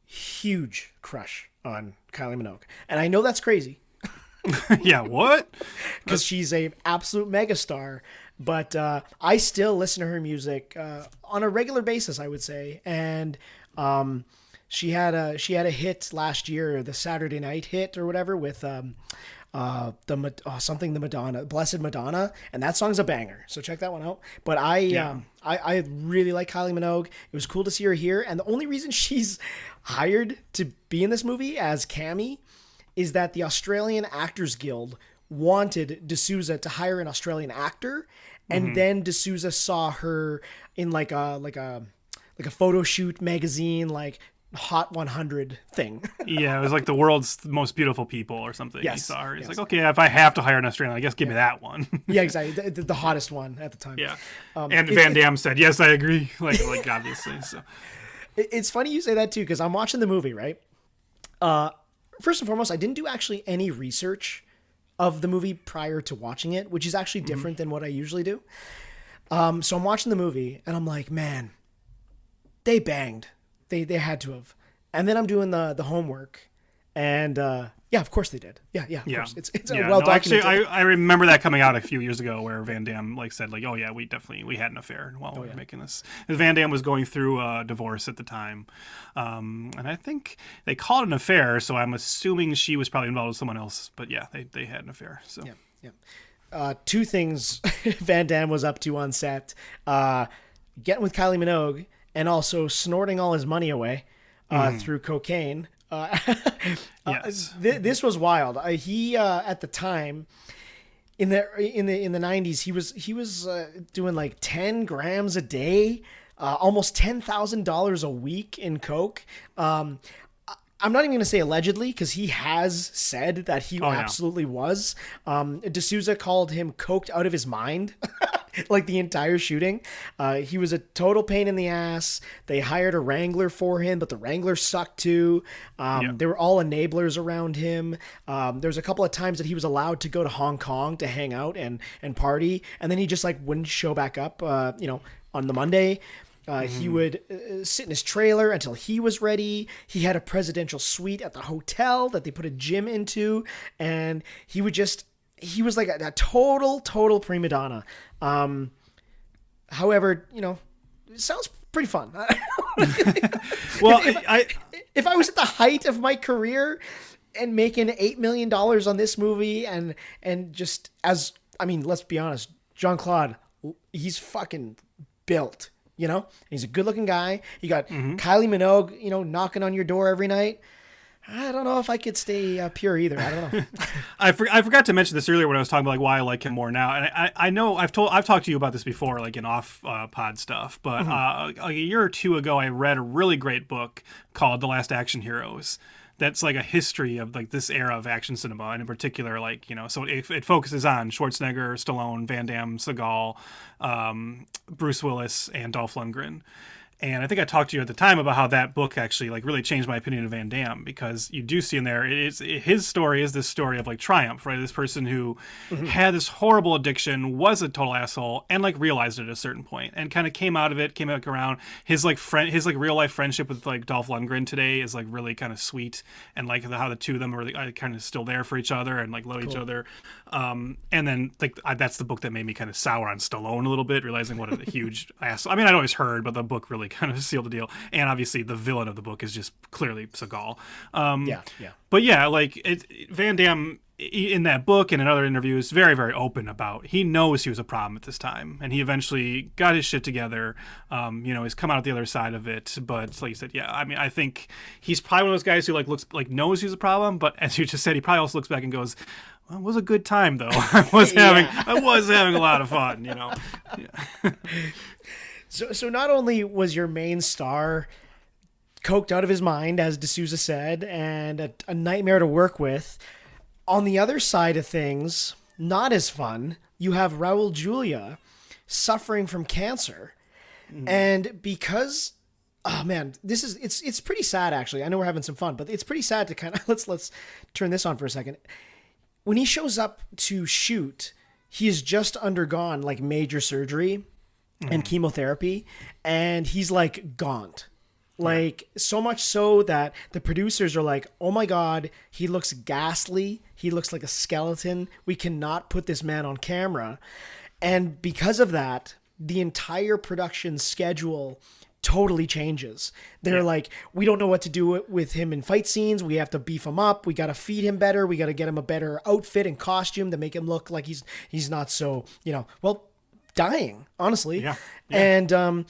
huge crush on Kylie Minogue. And I know that's crazy Yeah. What? because she's a absolute megastar, but I still listen to her music on a regular basis, I would say. And she had a hit last year, the Saturday Night hit or whatever with the Madonna, Blessed Madonna, and that song's a banger. So check that one out. But I really like Kylie Minogue. It was cool to see her here, and the only reason she's hired to be in this movie as Cammy is that the Australian Actors Guild wanted D'Souza to hire an Australian actor, and then D'Souza saw her in like a photo shoot magazine, like Hot 100 thing. Yeah, it was like the world's most beautiful people or something. Yes, He saw her. He's yes. like, okay, if I have to hire an Australian, I guess give me that one. Yeah, exactly. The hottest one at the time. Yeah. And Van Damme said, yes, I agree. Like obviously. So It's funny you say that too, because I'm watching the movie, right? First and foremost, I didn't do actually any research of the movie prior to watching it, which is actually different than what I usually do. So I'm watching the movie and I'm like, man, they banged. They had to have. And then I'm doing the homework, and yeah, of course they did. Yeah, of course. It's yeah, well no, actually, documented. I remember that coming out a few years ago where Van Damme like said like, oh yeah, we had an affair while we were making this. Because Van Damme was going through a divorce at the time, and I think they called it an affair. So I'm assuming she was probably involved with someone else. But yeah, they had an affair. So Yeah. Two things Van Damme was up to on set: getting with Kylie Minogue, and also snorting all his money away through cocaine. yes, This was wild. He at the time in the 90s, he was doing like 10 grams a day, almost $10,000 a week in coke. I'm not even going to say allegedly, because he has said that he absolutely was. D'Souza called him coked out of his mind, like the entire shooting. He was a total pain in the ass. They hired a wrangler for him, but the wrangler sucked too. They were all enablers around him. There's a couple of times that he was allowed to go to Hong Kong to hang out and party, and then he just like wouldn't show back up, on the Monday. He would sit in his trailer until he was ready. He had a presidential suite at the hotel that they put a gym into, and he was like a total prima donna. However, it sounds pretty fun. well, If I was at the height of my career and making $8 million on this movie, and just let's be honest, Jean-Claude, he's fucking built. He's a good-looking guy. You got Kylie Minogue, knocking on your door every night. I don't know if I could stay pure either. I don't know. I forgot to mention this earlier when I was talking about like why I like him more now, and I know I've talked to you about this before, like in off pod stuff. But like a year or two ago, I read a really great book called The Last Action Heroes. That's like a history of like this era of action cinema, and in particular, like so it focuses on Schwarzenegger, Stallone, Van Damme, Seagal, Bruce Willis, and Dolph Lundgren. And I think I talked to you at the time about how that book actually like really changed my opinion of Van Damme, because you do see in there his story is this story of like triumph, right? This person who had this horrible addiction, was a total asshole, and like realized it at a certain point and kind of came out of it, came back around. His like real life friendship with like Dolph Lundgren today is like really kind of sweet, and like how the two of them are kind of still there for each other and like love each other. And then like that's the book that made me kind of sour on Stallone a little bit, realizing what a huge asshole. I mean, I'd always heard, but the book really kind of sealed the deal. And obviously the villain of the book is just clearly Seagal. Yeah. But yeah, like Van Damme in that book and in other interviews, very, very open about, he knows he was a problem at this time, and he eventually got his shit together. He's come out the other side of it. But like you said, yeah, I mean, I think he's probably one of those guys who like knows he's a problem, but as you just said, he probably also looks back and goes, well, it was a good time though. I was having a lot of fun, Yeah. So not only was your main star coked out of his mind, as D'Souza said, and a nightmare to work with, on the other side of things, not as fun, you have Raul Julia suffering from cancer. And because, oh man, it's pretty sad actually. I know we're having some fun, but it's pretty sad to kind of, let's turn this on for a second. When he shows up to shoot, he has just undergone like major surgery and chemotherapy, and he's like gaunt. Like so much so that the producers are like, oh my God, he looks ghastly. He looks like a skeleton. We cannot put this man on camera. And because of that, the entire production schedule totally changes. They're like, we don't know what to do with him in fight scenes. We have to beef him up. We got to feed him better. We got to get him a better outfit and costume to make him look like he's not so, dying, honestly. Yeah. And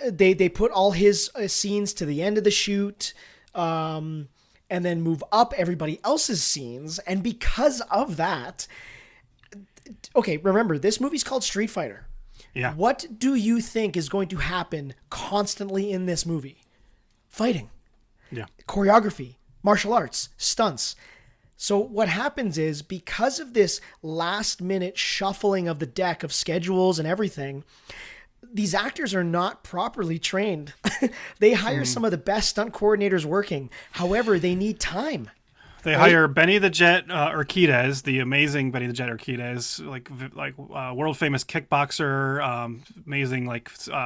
they put all his scenes to the end of the shoot, and then move up everybody else's scenes. And because of that, okay, remember, this movie's called Street Fighter. Yeah. What do you think is going to happen constantly in this movie? Fighting. Yeah. Choreography, martial arts, stunts. So what happens is, because of this last minute shuffling of the deck of schedules and everything, these actors are not properly trained. They hire some of the best stunt coordinators working. However, they need time. They hire Benny the Jet Urquidez, the amazing Benny the Jet Urquidez, like world famous kickboxer, amazing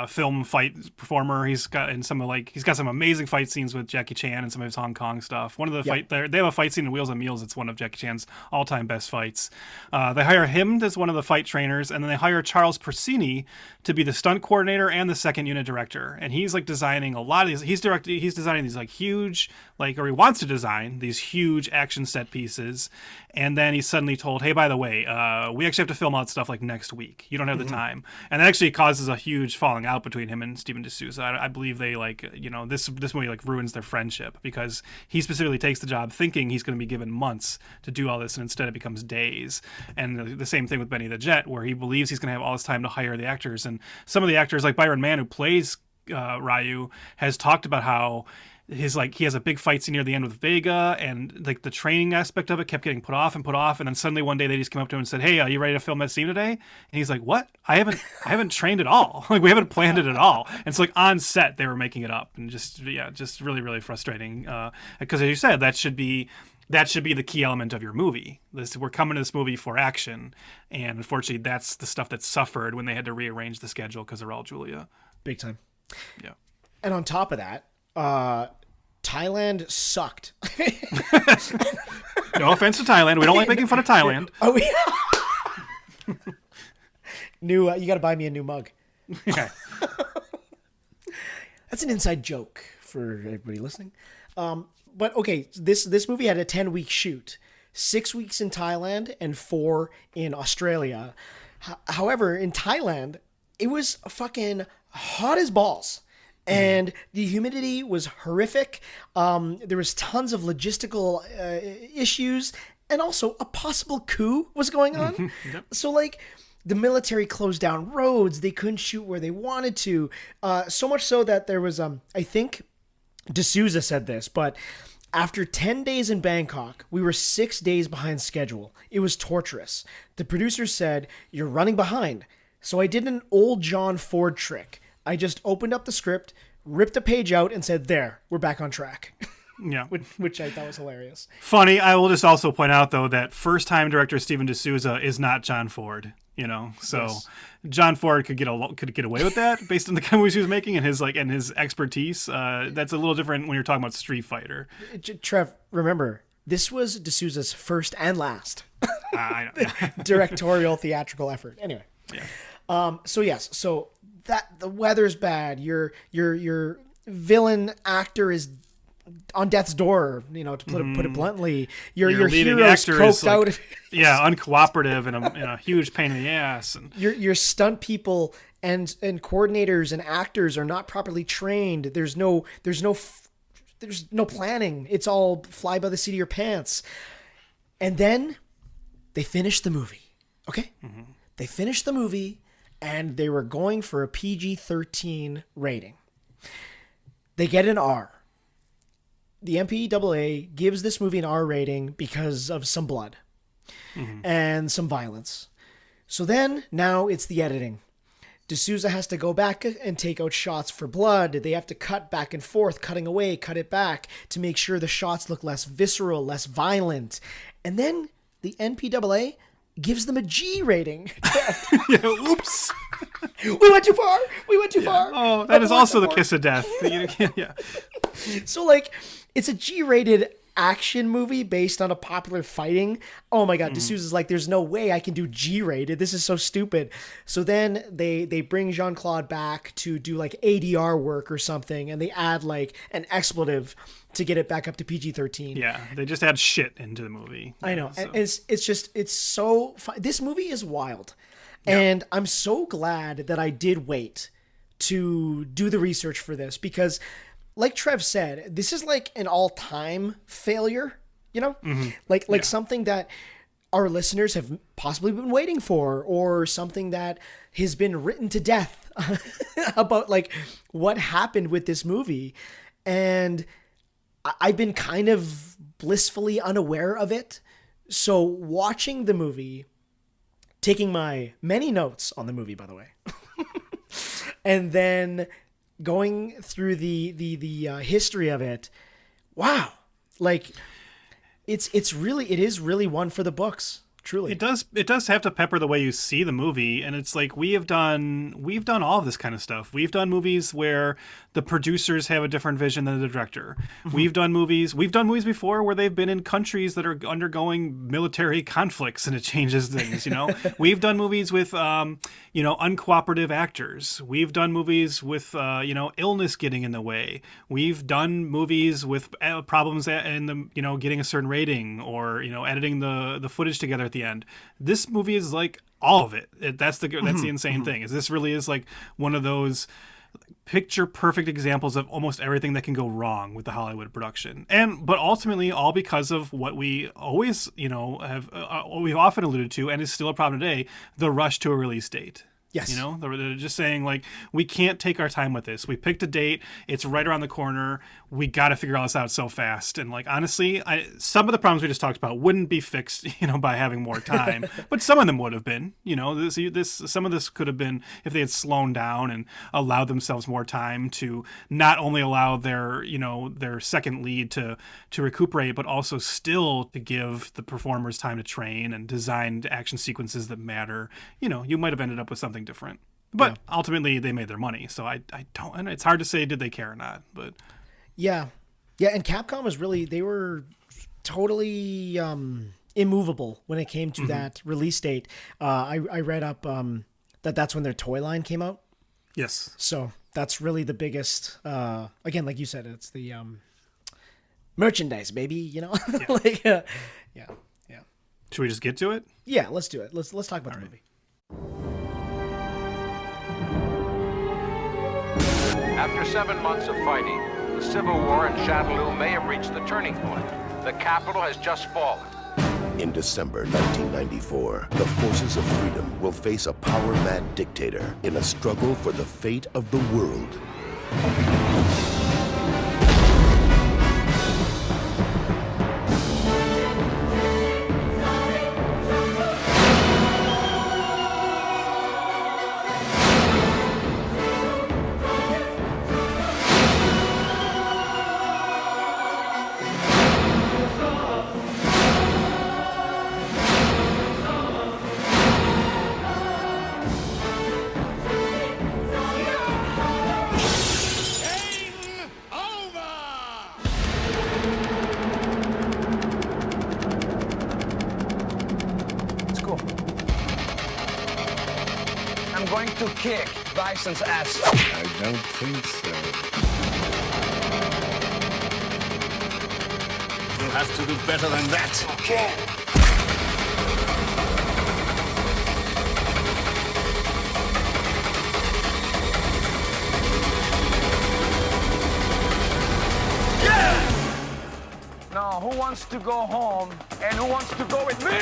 film fight performer. He's got some amazing fight scenes with Jackie Chan and some of his Hong Kong stuff. One of the they have a fight scene in Wheels on Meals. It's one of Jackie Chan's all time best fights. They hire him as one of the fight trainers, and then they hire Charles Persini to be the stunt coordinator and the second unit director. And he's like designing a lot of these. He's designing these like huge, or he wants to design these huge action set pieces, and then he's suddenly told, hey, by the way, we actually have to film all that stuff like next week. You don't have the time. And that actually causes a huge falling out between him and Steven D'Souza. I believe they this movie like ruins their friendship, because he specifically takes the job thinking he's going to be given months to do all this, and instead it becomes days. And the same thing with Benny the Jet, where he believes he's going to have all this time to hire the actors. And some of the actors, like Byron Mann, who plays Ryu, has talked about how he has a big fight scene near the end with Vega, and like the training aspect of it kept getting put off, and then suddenly one day they just came up to him and said, hey, are you ready to film that scene today? And he's like, what? I haven't trained at all. Like, we haven't planned it at all. And so like on set they were making it up, and just really, really frustrating, because as you said, that should be the key element of your movie. We're coming to this movie for action, and unfortunately that's the stuff that suffered when they had to rearrange the schedule because of Raul Julia. Big time. Yeah. And on top of that, Thailand sucked. No offense to Thailand. We don't like making fun of Thailand. Oh, yeah. You got to buy me a new mug. Okay. That's an inside joke for everybody listening. But okay, this movie had a 10-week shoot, 6 weeks in Thailand and 4 in Australia. However, in Thailand, it was fucking hot as balls. And the humidity was horrific. There was tons of logistical issues, and also a possible coup was going on. So like the military closed down roads. They couldn't shoot where they wanted to. So much so that there was, I think D'Souza said this, but after 10 days in Bangkok, we were 6 days behind schedule. It was torturous. The producers said, "You're running behind." So I did an old John Ford trick. I just opened up the script, ripped a page out, and said, "There, we're back on track." Yeah. which I thought was hilarious. Funny. I will just also point out, though, that first-time director Steven D'Souza is not John Ford. You know, so yes. John Ford could get away with that based on the kind of movies he was making and his expertise. That's a little different when you're talking about Street Fighter. Trev, remember, this was D'Souza's first and last I know. directorial theatrical effort. Anyway, yeah. So that the weather's bad. Your villain actor is on death's door, you know, to put it bluntly. Your hero's coked out. Uncooperative and a huge pain in the ass. And your stunt people and coordinators and actors are not properly trained. There's no planning. It's all fly by the seat of your pants. And then they finished the movie. Okay? Mm-hmm. They finished the movie and they were going for a PG-13 rating. They get an R. The MPAA gives this movie an R rating because of some blood and some violence. So then, now it's the editing. D'Souza has to go back and take out shots for blood. They have to cut back and forth, cutting away, cut it back to make sure the shots look less visceral, less violent. And then the NPAA gives them a G rating. Oops. We went too far. Oh, that is also the kiss of death. Yeah. So, like, it's a G-rated action movie based on a popular fighting. Oh my God, D'Souza's like, there's no way I can do G-rated. This is so stupid. So then they bring Jean-Claude back to do like ADR work or something, and they add like an expletive to get it back up to PG-13. Yeah, they just add shit into the movie. I know. So. And it's so fun. This movie is wild. Yeah. And I'm so glad that I did wait to do the research for this because, like Trev said, this is like an all-time failure, you know? Mm-hmm. Like something that our listeners have possibly been waiting for, or something that has been written to death about like what happened with this movie. And I've been kind of blissfully unaware of it. So watching the movie, taking my many notes on the movie, by the way, and then going through the history of it, wow, like it is really one for the books. Truly, it does have to pepper the way you see the movie, and it's like we've done all of this kind of stuff. We've done movies where the producers have a different vision than the director. Mm-hmm. We've done movies before where they've been in countries that are undergoing military conflicts, and it changes things. You know, we've done movies with uncooperative actors. We've done movies with illness getting in the way. We've done movies with problems in the getting a certain rating, or editing the footage together at the end. This movie is like all of it. That's the insane thing. Is this really is like one of those picture perfect examples of almost everything that can go wrong with the Hollywood production, but ultimately all because of what we always have we've often alluded to, and is still a problem today: the rush to a release date. Yes. They're just saying, like, we can't take our time with this. We picked a date. It's right around the corner. We got to figure all this out so fast. And, like, honestly, some of the problems we just talked about wouldn't be fixed, by having more time. But some of them would have been. Some of this could have been if they had slowed down and allowed themselves more time to not only allow their second lead to recuperate, but also still to give the performers time to train and design action sequences that matter. You might have ended up with something different, but ultimately they made their money. So I don't. It's hard to say did they care or not, but yeah. And Capcom was they were totally immovable when it came to that release date. I read up that's when their toy line came out. Yes. So that's really the biggest. Again, like you said, it's the merchandise, baby. Yeah. Yeah. Should we just get to it? Yeah, let's do it. Let's talk about the movie. After 7 months of fighting, the civil war in Shadaloo may have reached the turning point. The capital has just fallen. In December 1994, the forces of freedom will face a power-mad dictator in a struggle for the fate of the world. I'm going to kick Bison's ass. I don't think so. You'll have to do better than that. Okay. Now, who wants to go home and who wants to go with me?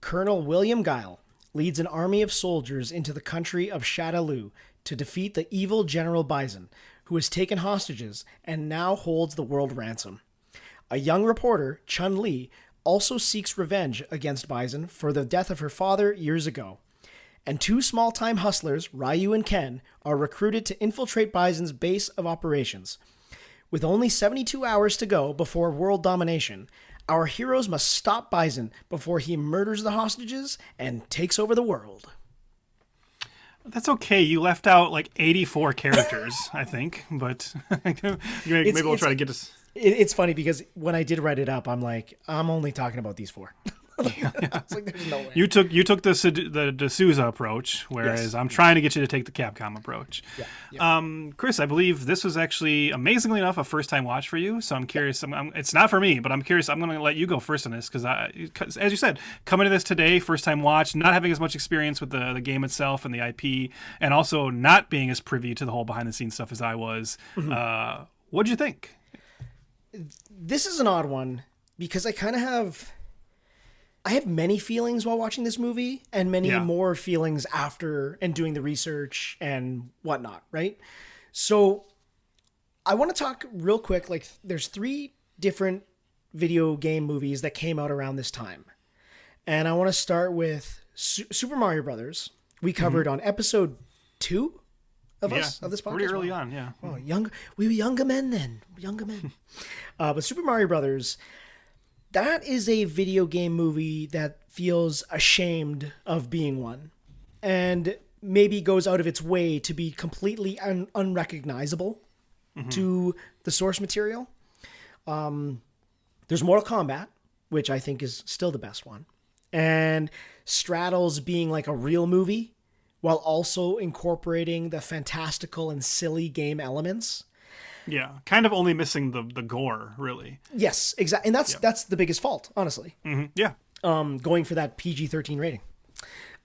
Colonel William Guile leads an army of soldiers into the country of Shadaloo to defeat the evil General Bison, who has taken hostages and now holds the world ransom. A young reporter, Chun-Li, also seeks revenge against Bison for the death of her father years ago. And two small-time hustlers, Ryu and Ken, are recruited to infiltrate Bison's base of operations. With only 72 hours to go before world domination, our heroes must stop Bison before he murders the hostages and takes over the world. That's okay. You left out like 84 characters, I think, but maybe we'll try to get us. It's funny because when I did write it up, I'm like, I'm only talking about these four. It's like, there's no way. You took the D'Souza approach, whereas Yes. I'm trying to get you to take the Capcom approach. Yeah. Chris, I believe this was actually, amazingly enough, a first-time watch for you. So I'm curious. It's not for me, but I'm curious. I'm going to let you go first on this because, as you said, coming to this today, first-time watch, not having as much experience with the game itself and the IP, and also not being as privy to the whole behind-the-scenes stuff as I was. Mm-hmm. What'd you think? This is an odd one because I have many feelings while watching this movie and many more feelings after and doing the research and whatnot, right? So I want to talk real quick. Like, there's 3 different video game movies that came out around this time. And I want to start with Super Mario Brothers. We covered on episode 2 of this podcast. Pretty early on, yeah. Oh, we were younger men then. Younger men. But Super Mario Brothers, that is a video game movie that feels ashamed of being one and maybe goes out of its way to be completely unrecognizable to the source material. There's Mortal Kombat, which I think is still the best one, and straddles being like a real movie while also incorporating the fantastical and silly game elements. Yeah, kind of only missing the gore, really. Yes, exactly. And that's the biggest fault, honestly. Mm-hmm. Yeah. Going for that PG-13 rating.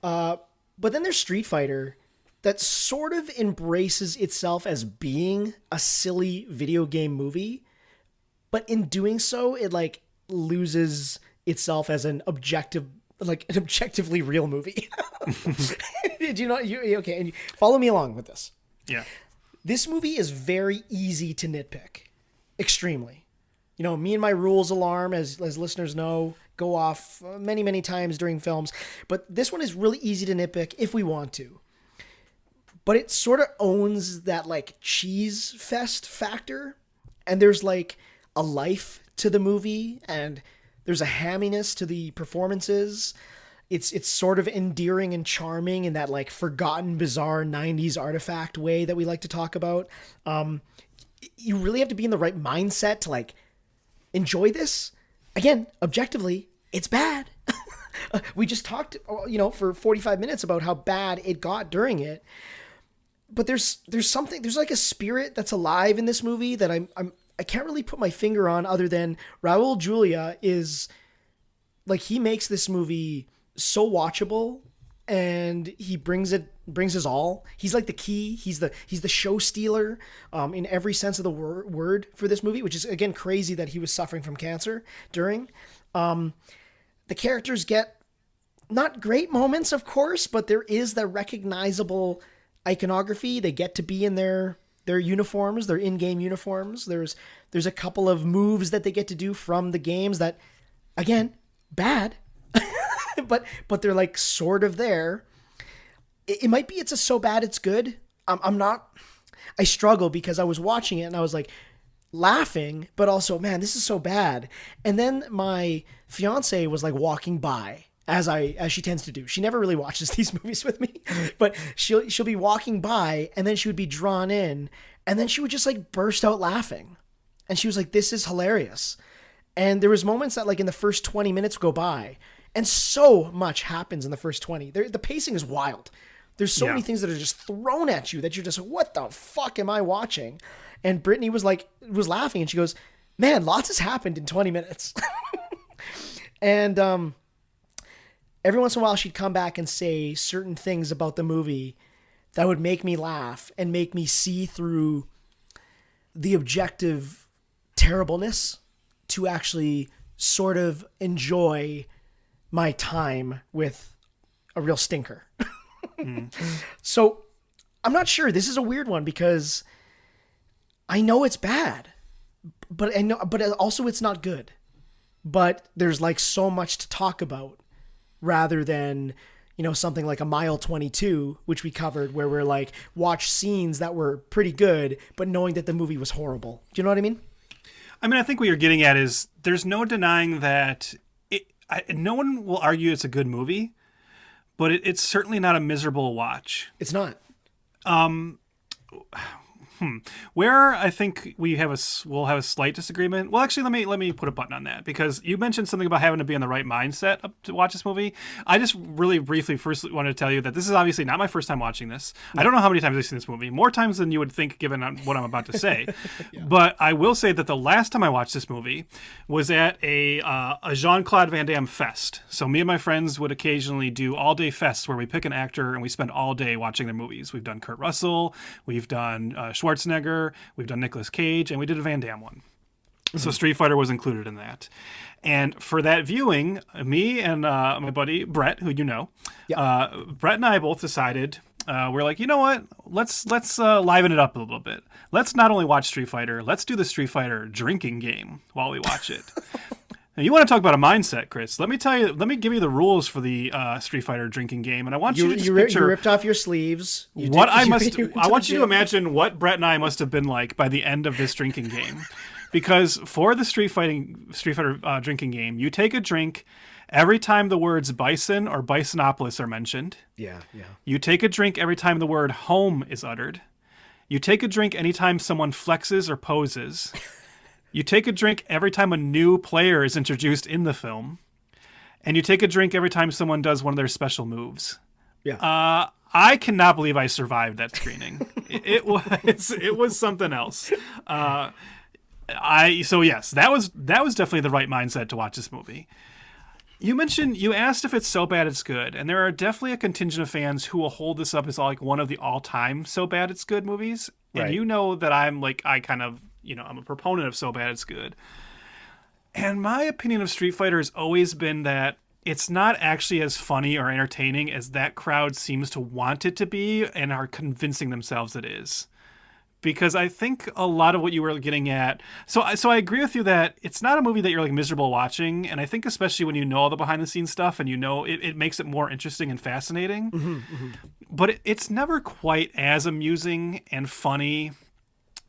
But then there's Street Fighter that sort of embraces itself as being a silly video game movie, but in doing so, it like loses itself as an objectively real movie. Did you know? Okay, and follow me along with this. Yeah. This movie is very easy to nitpick. Extremely. You know, me and my rules alarm, as listeners know, go off many, many times during films. But this one is really easy to nitpick if we want to. But it sort of owns that, like, cheese fest factor. And there's, like, a life to the movie. And there's a hamminess to the performances. It's sort of endearing and charming in that, like, forgotten, bizarre 90s artifact way that we like to talk about. You really have to be in the right mindset to, like, enjoy this. Again, objectively, it's bad. We just talked, for 45 minutes about how bad it got during it. But there's something, there's like a spirit that's alive in this movie that I can't really put my finger on, other than Raul Julia is, like, he makes this movie so watchable, and he brings his all. He's like the key. He's the show stealer in every sense of the word for this movie, which is again crazy that he was suffering from cancer during. The characters get not great moments, of course, but there is the recognizable iconography. They get to be in their uniforms, their in-game uniforms. There's a couple of moves that they get to do from the games that, again, bad, but they're like sort of there. It might be it's so bad it's good. I struggle because I was watching it and I was like laughing, but also, man, this is so bad. And then my fiance was like walking by as she tends to do. She never really watches these movies with me, but she'll be walking by and then she would be drawn in and then she would just like burst out laughing. And she was like, this is hilarious. And there was moments that like in the first 20 minutes go by and so much happens in the first 20. The pacing is wild. There's so many things that are just thrown at you that you're just like, what the fuck am I watching? And Brittany was laughing and she goes, man, lots has happened in 20 minutes. And every once in a while she'd come back and say certain things about the movie that would make me laugh and make me see through the objective terribleness to actually sort of enjoy my time with a real stinker. So I'm not sure. This is a weird one because I know it's bad, but also it's not good. But there's like so much to talk about rather than, something like a Mile 22, which we covered, where we're like, watch scenes that were pretty good, but knowing that the movie was horrible. Do you know what I mean? I think what you're getting at is there's no denying that no one will argue it's a good movie, but it's certainly not a miserable watch. It's not. Where I think we'll have a slight disagreement. Well, actually, let me put a button on that because you mentioned something about having to be in the right mindset to watch this movie. I just really briefly first wanted to tell you that this is obviously not my first time watching this. No. I don't know how many times I've seen this movie. More times than you would think, given what I'm about to say. But I will say that the last time I watched this movie was at a Jean-Claude Van Damme fest. So me and my friends would occasionally do all-day fests where we pick an actor and we spend all day watching their movies. We've done Kurt Russell. We've done Schwarzenegger, we've done Nicolas Cage, and we did a Van Damme one. So Street Fighter was included in that. And for that viewing, me and my buddy Brett, who you know, Brett and I both decided, we're like, you know what? Let's liven it up a little bit. Let's not only watch Street Fighter, let's do the Street Fighter drinking game while we watch it. Now, you want to talk about a mindset, Chris? Let me give you the rules for the Street Fighter drinking game, and I want you to just picture. You ripped off your sleeves. I want you to imagine what Brett and I must have been like by the end of this drinking game, because for the Street Fighter drinking game, you take a drink every time the words bison or Bisonopolis are mentioned. Yeah. You take a drink every time the word home is uttered. You take a drink anytime someone flexes or poses. You take a drink every time a new player is introduced in the film. And you take a drink every time someone does one of their special moves. Yeah. I cannot believe I survived that screening. It was something else. So yes, that was definitely the right mindset to watch this movie. You asked if it's so bad it's good, and there are definitely a contingent of fans who will hold this up as like one of the all-time so bad it's good movies. And you know that I'm a proponent of so bad it's good. And my opinion of Street Fighter has always been that it's not actually as funny or entertaining as that crowd seems to want it to be and are convincing themselves it is. Because I think a lot of what you were getting at... So I agree with you that it's not a movie that you're like miserable watching, and I think especially when you know all the behind-the-scenes stuff and you know it makes it more interesting and fascinating. But it's never quite as amusing and funny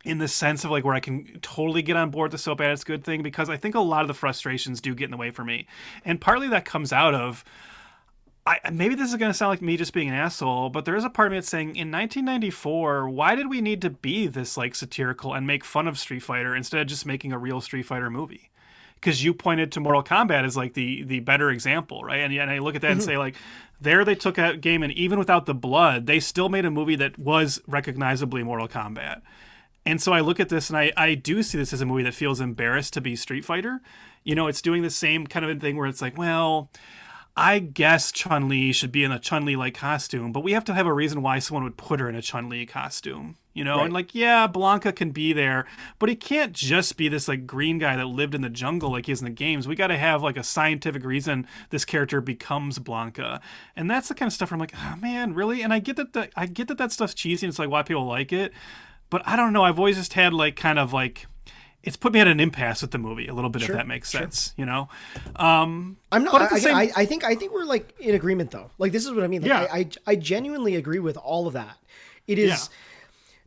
in the sense of like where I can totally get on board the so bad it's good thing, because I think a lot of the frustrations do get in the way for me. And partly that comes out of... maybe this is going to sound like me just being an asshole, but there is a part of me that's saying, in 1994, why did we need to be this like satirical and make fun of Street Fighter instead of just making a real Street Fighter movie? Because you pointed to Mortal Kombat as like the better example, right? And I look at that and say like, there they took a game and even without the blood, they still made a movie that was recognizably Mortal Kombat. And so I look at this and I do see this as a movie that feels embarrassed to be Street Fighter. You know, it's doing the same kind of thing where it's like, well... I guess Chun-Li should be in a Chun-Li like costume, but we have to have a reason why someone would put her in a Chun-Li costume, you know? Right. And like, yeah, Blanca can be there, but he can't just be this like green guy that lived in the jungle like he is in the games. We got to have like a scientific reason this character becomes Blanca. And that's the kind of stuff where I'm like, oh man, really? And I get that that stuff's cheesy and it's like why people like it, but I don't know. I've always just had like kind of like, it's put me at an impasse with the movie a little bit, if that makes sense, you know? I'm not, I think we're like in agreement though. Like, this is what I mean. Like, I genuinely agree with all of that. It is,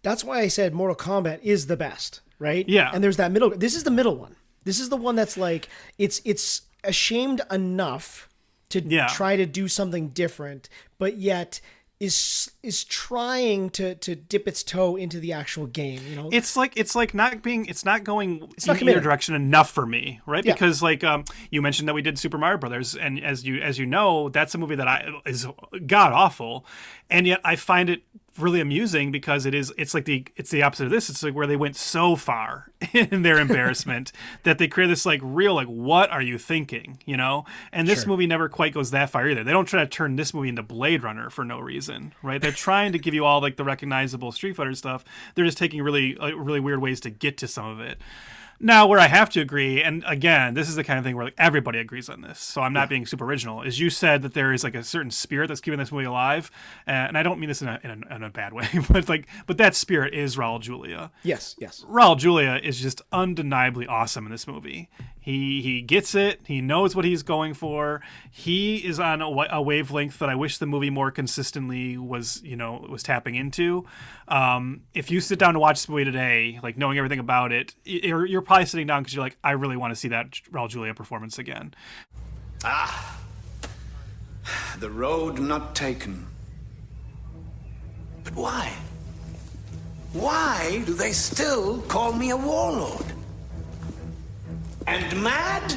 that's why I said Mortal Kombat is the best, right? Yeah. And there's that middle, this is the middle one. This is the one that's like, it's ashamed enough to try to do something different, but yet is trying to dip its toe into the actual game, you know? It's not going not in either direction enough for me, right? Yeah. Because like you mentioned that we did Super Mario Brothers, and as you know, that's a movie that is god awful, and yet I find it really amusing because it's the opposite of this. It's like where they went so far in their embarrassment that they create this like real like, what are you thinking, you know? And this movie never quite goes that far either. They don't try to turn this movie into Blade Runner for no reason, right? They're trying to give you all like the recognizable Street Fighter stuff. They're just taking really weird ways to get to some of it. Now, where I have to agree, and again, this is the kind of thing where like everybody agrees on this, so I'm not being super original, is you said that there is like a certain spirit that's keeping this movie alive, and I don't mean this in a bad way, but that spirit is Raul Julia. Yes. Raul Julia is just undeniably awesome in this movie. He gets it. He knows what he's going for. He is on a wavelength that I wish the movie more consistently was tapping into. If you sit down to watch this movie today, like knowing everything about it, you're probably sitting down because you're like, I really want to see that Raul Julia performance again. The road not taken. But why? Why do they still call me a warlord? And mad?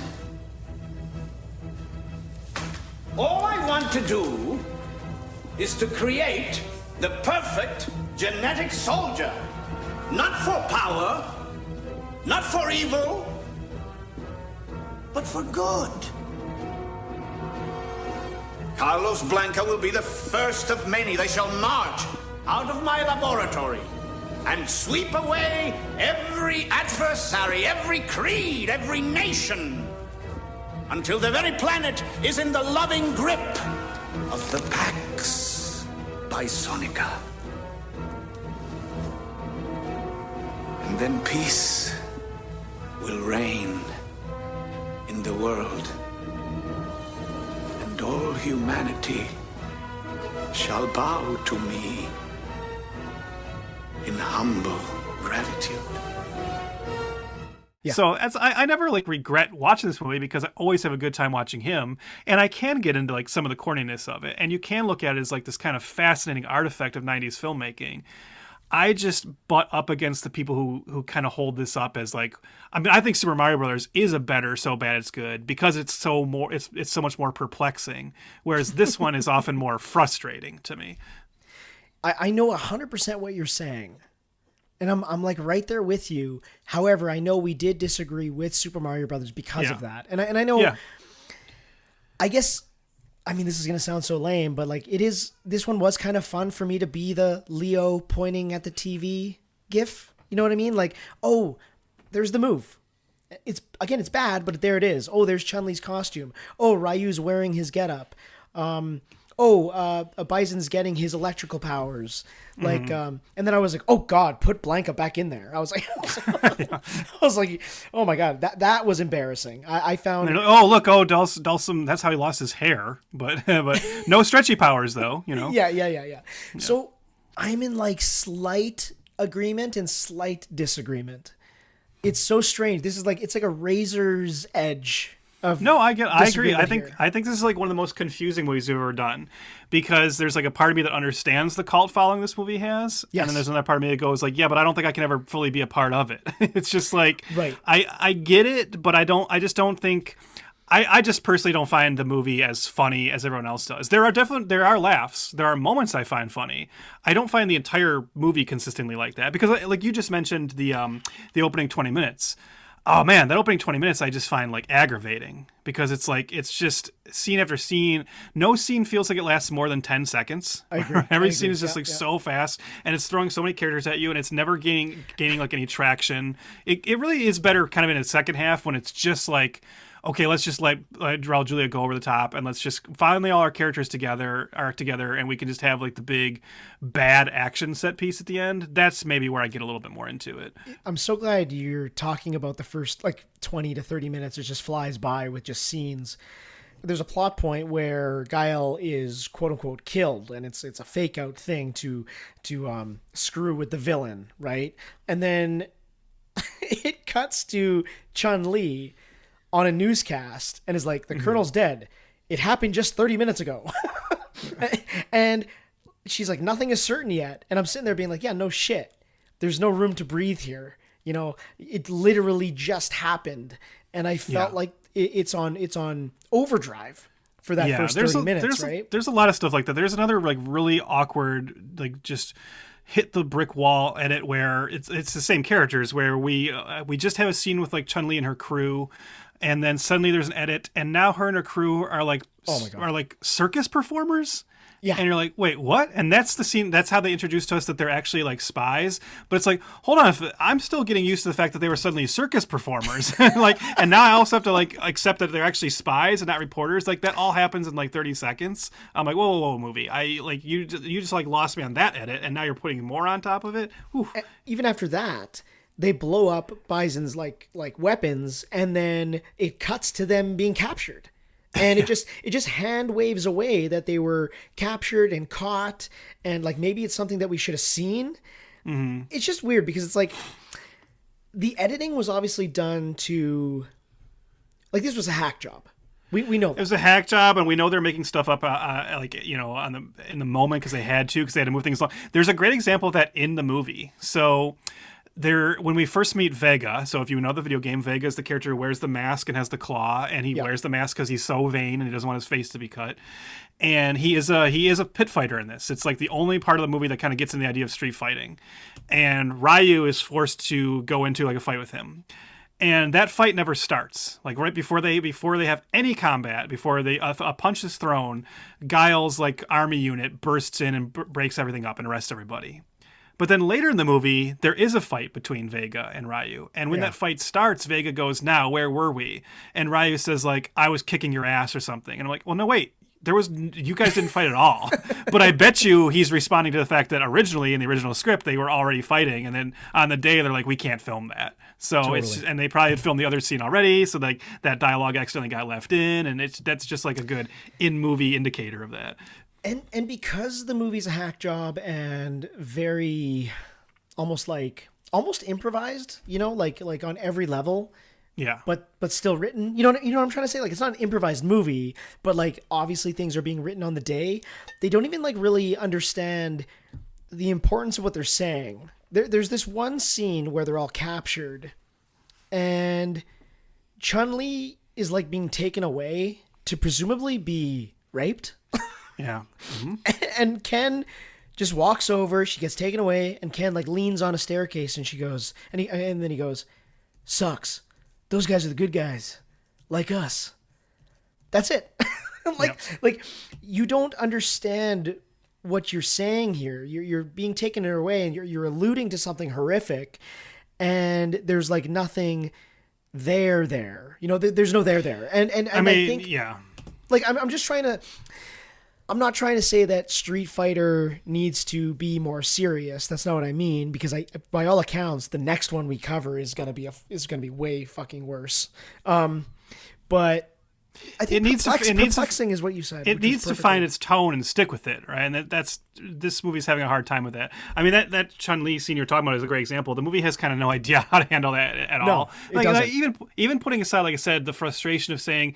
All I want to do is to create the perfect genetic soldier. Not for power, not for evil, but for good. Carlos Blanca will be the first of many. They shall march out of my laboratory and sweep away every adversary, every creed, every nation, until the very planet is in the loving grip of the Pax Bisonica. And then peace will reign in the world, and all humanity shall bow to me in humble gratitude. Yeah. So I never like regret watching this movie because I always have a good time watching him, and I can get into like some of the corniness of it, and you can look at it as like this kind of fascinating artifact of 90s filmmaking. I just butt up against the people who kind of hold this up as like, I mean, I think Super Mario Brothers is a better So Bad It's Good because it's so much more perplexing, whereas this one is often more frustrating to me. I know 100% what you're saying, and I'm like right there with you. However, I know we did disagree with Super Mario Brothers because of that, and I know. I guess, I mean, this is gonna sound so lame, but like this one was kind of fun for me to be the Leo pointing at the TV gif. You know what I mean? Like, oh, there's the move. It's bad, but there it is. Oh, there's Chun-Li's costume. Oh, Ryu's wearing his getup. Bison's getting his electrical powers. Like, and then I was like, oh God, put Blanca back in there. I was like, oh my God, that was embarrassing. I found. Oh look, Dulcim. That's how he lost his hair, but no stretchy powers though. You know. Yeah. So I'm in like slight agreement and slight disagreement. It's so strange. This is like it's like a razor's edge. I agree. I think this is like one of the most confusing movies we've ever done because there's like a part of me that understands the cult following this movie has, and then there's another part of me that goes like, yeah, but I don't think I can ever fully be a part of it. It's just like, right. I get it, but I just personally don't find the movie as funny as everyone else does. There are laughs. There are moments I find funny. I don't find the entire movie consistently like that because, like you just mentioned, the opening 20 minutes. Oh man, that opening 20 minutes I just find like aggravating because it's like it's just scene after scene. No scene feels like it lasts more than 10 seconds. I agree. Every scene is just so fast, and it's throwing so many characters at you, and it's never gaining like any traction. It really is better kind of in the second half when it's just like, okay, let's just let Raul Julia go over the top, and let's just finally all our characters are together, and we can just have like the big bad action set piece at the end. That's maybe where I get a little bit more into it. I'm so glad you're talking about the first like 20 to 30 minutes. It just flies by with just scenes. There's a plot point where Guile is quote unquote killed, and it's a fake out thing to screw with the villain, right? And then it cuts to Chun-Li on a newscast and is like, the Colonel's dead. It happened just 30 minutes ago. And she's like, nothing is certain yet. And I'm sitting there being like, yeah, no shit. There's no room to breathe here. You know, it literally just happened. And I felt like it's on overdrive for that first 30 minutes, right? There's a lot of stuff like that. There's another like really awkward, like just hit the brick wall edit where it's the same characters where we just have a scene with like Chun-Li and her crew, and then suddenly there's an edit, and now her and her crew are like are like circus performers. Yeah. And you're like, wait, what? And that's the scene. That's how they introduced to us that they're actually like spies. But it's like, hold on, I'm still getting used to the fact that they were suddenly circus performers. Like, and now I also have to like accept that they're actually spies and not reporters. Like that all happens in like 30 seconds. I'm like, whoa, movie. I like you just like lost me on that edit, and now you're putting more on top of it. Whew. Even after that, they blow up Bison's like weapons, and then it cuts to them being captured. And it just hand waves away that they were captured and caught, and like maybe it's something that we should have seen. Mm-hmm. It's just weird because it's like the editing was obviously done to, like, this was a hack job. We know that. It was a hack job, and we know they're making stuff up, like, you know, in the moment because they had to move things along. There's a great example of that in the movie. So when we first meet Vega, so if you know the video game, Vega is the character who wears the mask and has the claw, and he wears the mask because he's so vain and he doesn't want his face to be cut. And he is a pit fighter in this. It's like the only part of the movie that kind of gets in the idea of street fighting. And Ryu is forced to go into like a fight with him. And that fight never starts. Like right before they have any combat, before a punch is thrown, Guile's like army unit bursts in and breaks everything up and arrests everybody. But then later in the movie, there is a fight between Vega and Ryu. And when that fight starts, Vega goes, "Now, where were we?" And Ryu says, like, "I was kicking your ass," or something. And I'm like, well, no, wait. You guys didn't fight at all. But I bet you he's responding to the fact that originally in the original script, they were already fighting. And then on the day, they're like, we can't film that. So totally. And they probably had filmed the other scene already. So like that dialogue accidentally got left in. And that's just like a good in-movie indicator of that. And because the movie's a hack job and very almost improvised, you know, like on every level. Yeah. But still written. You know what I'm trying to say? Like, it's not an improvised movie, but like obviously things are being written on the day. They don't even like really understand the importance of what they're saying. There's this one scene where they're all captured, and Chun-Li is like being taken away to presumably be raped. Yeah. Mm-hmm. And Ken just walks over, she gets taken away, and Ken like leans on a staircase, and she goes, and then he goes, "Sucks. Those guys are the good guys, like us." That's it. Like you don't understand what you're saying here. You're being taken away, and you're alluding to something horrific, and there's like nothing there. You know, there's no there. And I think, yeah. Like I'm not trying to say that Street Fighter needs to be more serious. That's not what I mean, because by all accounts, the next one we cover is gonna be way fucking worse. But I think perplexing is what you said. It needs to find its tone and stick with it, right? And that's this movie's having a hard time with that. I mean, that Chun-Li scene you're talking about is a great example. The movie has kind of no idea how to handle that at all. It doesn't. Even putting aside, like I said, the frustration of saying,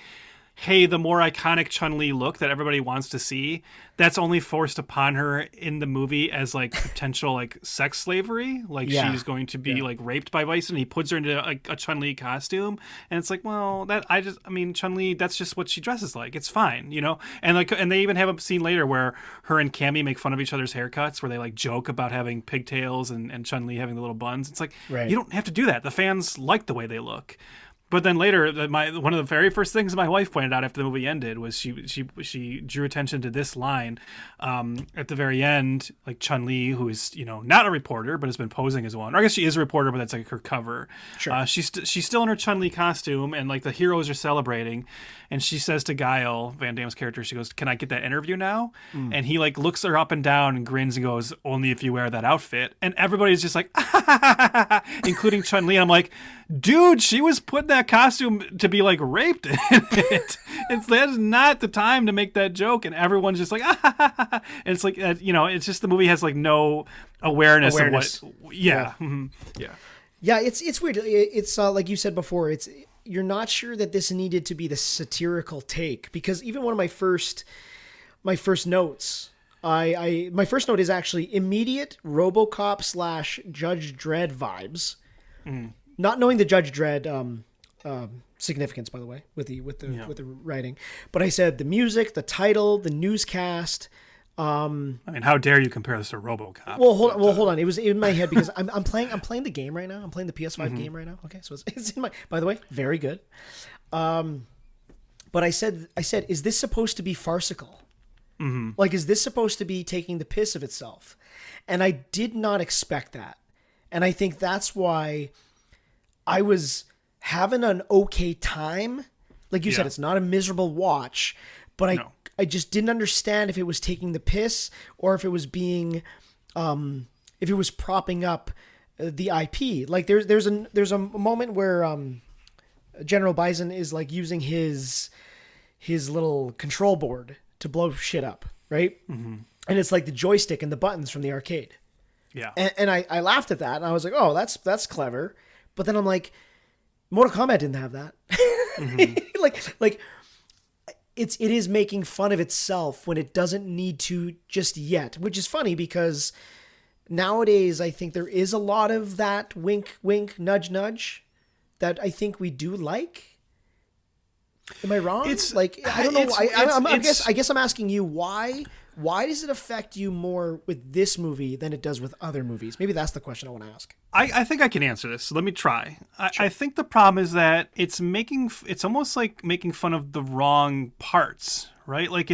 hey, the more iconic Chun-Li look that everybody wants to see, that's only forced upon her in the movie as like potential like sex slavery. Like she's going to be like raped by Bison. He puts her into a Chun-Li costume, and it's like, well, Chun-Li, that's just what she dresses like. It's fine, you know? And they even have a scene later where her and Cammy make fun of each other's haircuts, where they like joke about having pigtails and Chun-Li having the little buns. It's like, you don't have to do that. The fans like the way they look. But then later, one of the very first things my wife pointed out after the movie ended was she drew attention to this line at the very end, like Chun-Li, who is not a reporter but has been posing as one. Or I guess she is a reporter, but that's like her cover. Sure. She's still in her Chun-Li costume, and like the heroes are celebrating, and she says to Guile, Van Damme's character, she goes, "Can I get that interview now?" And he like looks her up and down and grins and goes, "Only if you wear that outfit." And everybody's just like, including Chun-Li. And I'm like, dude, she was put in that costume to be like raped in it. That is not the time to make that joke. And everyone's just like, and it's like, it's just the movie has like no awareness. Of what. Yeah. Yeah. It's weird. It's like you said before, you're not sure that this needed to be the satirical take, because even one of my first notes, my first note is actually immediate RoboCop / Judge Dredd vibes. Not knowing the Judge Dredd significance, by the way, with the writing, but I said the music, the title, the newscast. I mean, how dare you compare this to RoboCop? Well, hold on. It was in my head because I'm playing the game right now. I'm playing the PS5 game right now. Okay, so it's in my. By the way, very good. But I said, is this supposed to be farcical? Like, is this supposed to be taking the piss of itself? And I did not expect that, and I think that's why I was having an okay time. Like you said, it's not a miserable watch, but I just didn't understand if it was taking the piss or if it was being, if it was propping up the IP. Like there's a moment where General Bison is like using his little control board to blow shit up, right? And it's like the joystick and the buttons from the arcade. Yeah. And I laughed at that, and I was like, oh, that's clever. But then I'm like, Mortal Kombat didn't have that. like it is making fun of itself when it doesn't need to just yet, which is funny because nowadays I think there is a lot of that wink, wink, nudge, nudge that I think we do like. Am I wrong? It's like, I don't know. I guess I'm asking you why does it affect you more with this movie than it does with other movies? Maybe that's the question I want to ask. I think I can answer this. So let me try. I think the problem is that it's almost like making fun of the wrong parts, right? Like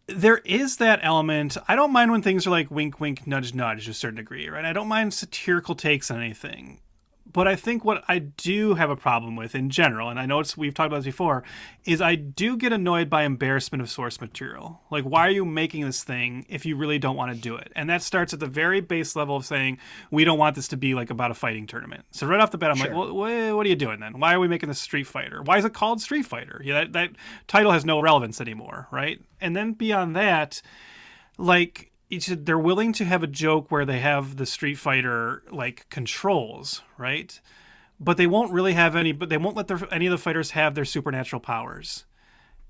there is that element. I don't mind when things are like wink, wink, nudge, nudge to a certain degree, right? I don't mind satirical takes on anything. But I think what I do have a problem with in general, and I know we've talked about this before, is I do get annoyed by embarrassment of source material. Like, why are you making this thing if you really don't want to do it? And that starts at the very base level of saying, we don't want this to be like about a fighting tournament. So right off the bat, I'm like, well, what are you doing then? Why are we making this Street Fighter? Why is it called Street Fighter? Yeah, that title has no relevance anymore, right? And then beyond that, like, they're willing to have a joke where they have the Street Fighter like controls, right? But they won't really have any. But they won't let any of the fighters have their supernatural powers.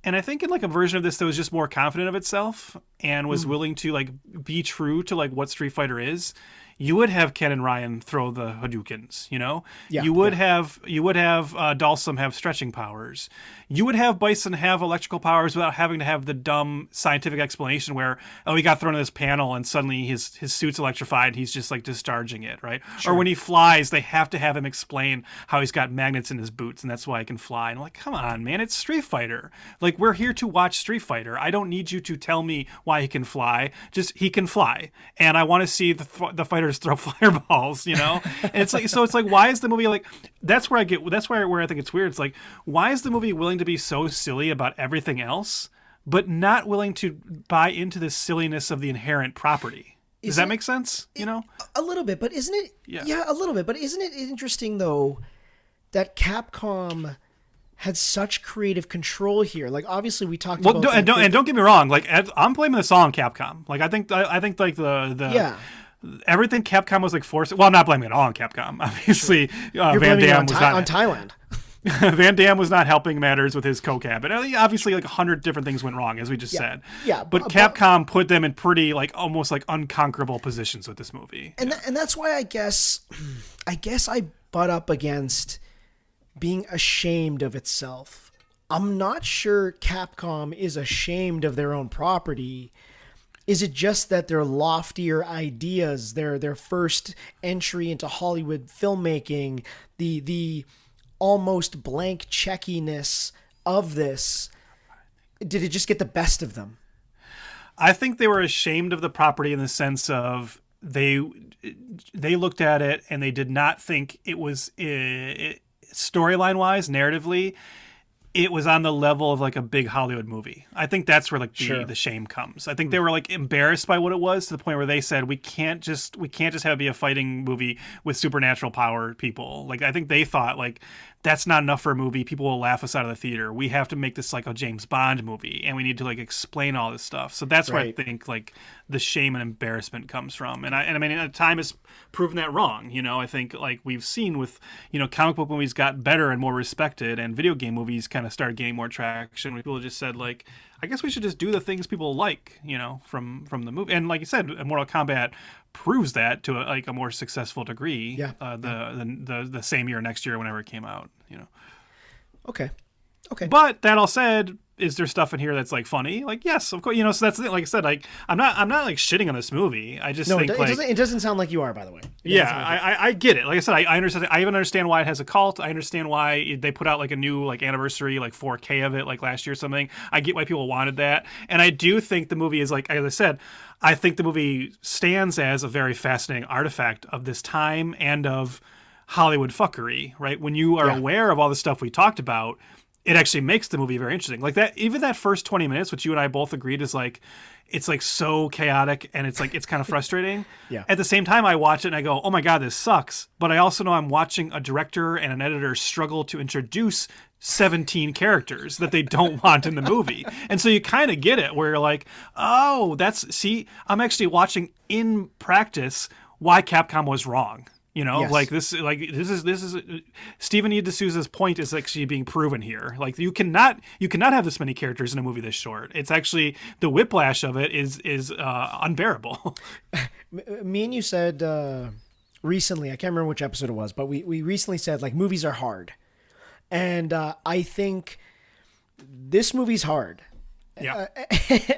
And I think in like a version of this that was just more confident of itself and was willing to like be true to like what Street Fighter is, you would have Ken and Ryan throw the Hadoukens, you know? Yeah, you would have Dalsum have stretching powers. You would have Bison have electrical powers without having to have the dumb scientific explanation where, oh, he got thrown in this panel and suddenly his suit's electrified and he's just like discharging it, right? Sure. Or when he flies, they have to have him explain how he's got magnets in his boots and that's why he can fly. And I'm like, come on, man, it's Street Fighter. Like, we're here to watch Street Fighter. I don't need you to tell me why he can fly. Just, he can fly. And I want to see the fighters throw fireballs, you know? And it's like, so it's like, why is the movie like, that's where I think it's weird. It's like, why is the movie willing to be so silly about everything else, but not willing to buy into the silliness of the inherent property? Does that make sense? You know? A little bit, but isn't it? Yeah, a little bit. But isn't it interesting, though, that Capcom had such creative control here? Like, obviously, we talked about... And don't get me wrong. Like, I'm blaming this all on Capcom. Like, I think like the yeah. Everything Capcom was like forced. Well, I'm not blaming it all on Capcom. Obviously, You're Van blaming Damme it was on Thailand. Van Damme was not helping matters with his coke habit. Obviously, like 100 different things went wrong, as we just said. Yeah, but Capcom put them in pretty, like, almost like unconquerable positions with this movie. And that's why I guess I butt up against being ashamed of itself. I'm not sure Capcom is ashamed of their own property. Is it just that their loftier ideas, their first entry into Hollywood filmmaking, the almost blank checkiness of this, did it just get the best of them? I think they were ashamed of the property in the sense of they looked at it and they did not think it was storyline wise, narratively, it was on the level of like a big Hollywood movie. I think that's where like the shame comes. I think they were like embarrassed by what it was to the point where they said we can't just have it be a fighting movie with supernatural power people. Like I think they thought like that's not enough for a movie. People will laugh us out of the theater. We have to make this like a James Bond movie, and we need to like explain all this stuff. So that's where I think like the shame and embarrassment comes from. And I mean, time has proven that wrong. You know, I think like we've seen with, you know, comic book movies got better and more respected, and video game movies kind of started gaining more traction. People just said like, I guess we should just do the things people like, you know, from the movie. And like you said, Mortal Kombat proves that to a more successful degree. Yeah. The same year, next year, whenever it came out, you know. Okay. But that all said, is there stuff in here that's like funny? Like, yes, of course. You know, so that's the thing. Like I said, like I'm not like shitting on this movie. I just think it doesn't sound like you are, by the way. I get it. Like I said, I understand. I even understand why it has a cult. I understand why they put out like a new like anniversary, like 4K of it, like last year or something. I get why people wanted that, and I do think the movie is like, as I said, I think the movie stands as a very fascinating artifact of this time and of Hollywood fuckery. Right, when you are aware of all the stuff we talked about, it actually makes the movie very interesting. Like that, even that first 20 minutes, which you and I both agreed is like, it's like so chaotic and it's like, it's kind of frustrating. Yeah. At the same time, I watch it and I go, oh my God, this sucks. But I also know I'm watching a director and an editor struggle to introduce 17 characters that they don't want in the movie. And so you kind of get it where you're like, oh, I'm actually watching in practice why Capcom was wrong. You know, like this is Stephen E. D'Souza's point is actually being proven here. Like you cannot have this many characters in a movie this short. It's actually the whiplash of it is unbearable. Me and you said recently, I can't remember which episode it was, but we recently said like movies are hard, and I think this movie's hard. Yeah,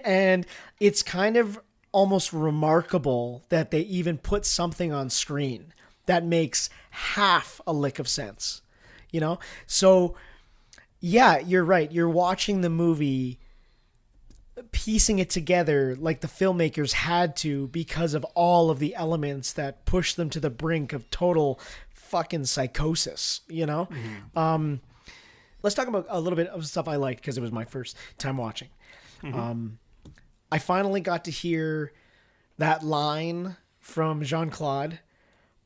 and it's kind of almost remarkable that they even put something on screen that makes half a lick of sense, you know? So, yeah, you're right. You're watching the movie, piecing it together like the filmmakers had to because of all of the elements that push them to the brink of total fucking psychosis, you know? Mm-hmm. Let's talk about a little bit of stuff I liked because it was my first time watching. Mm-hmm. I finally got to hear that line from Jean-Claude.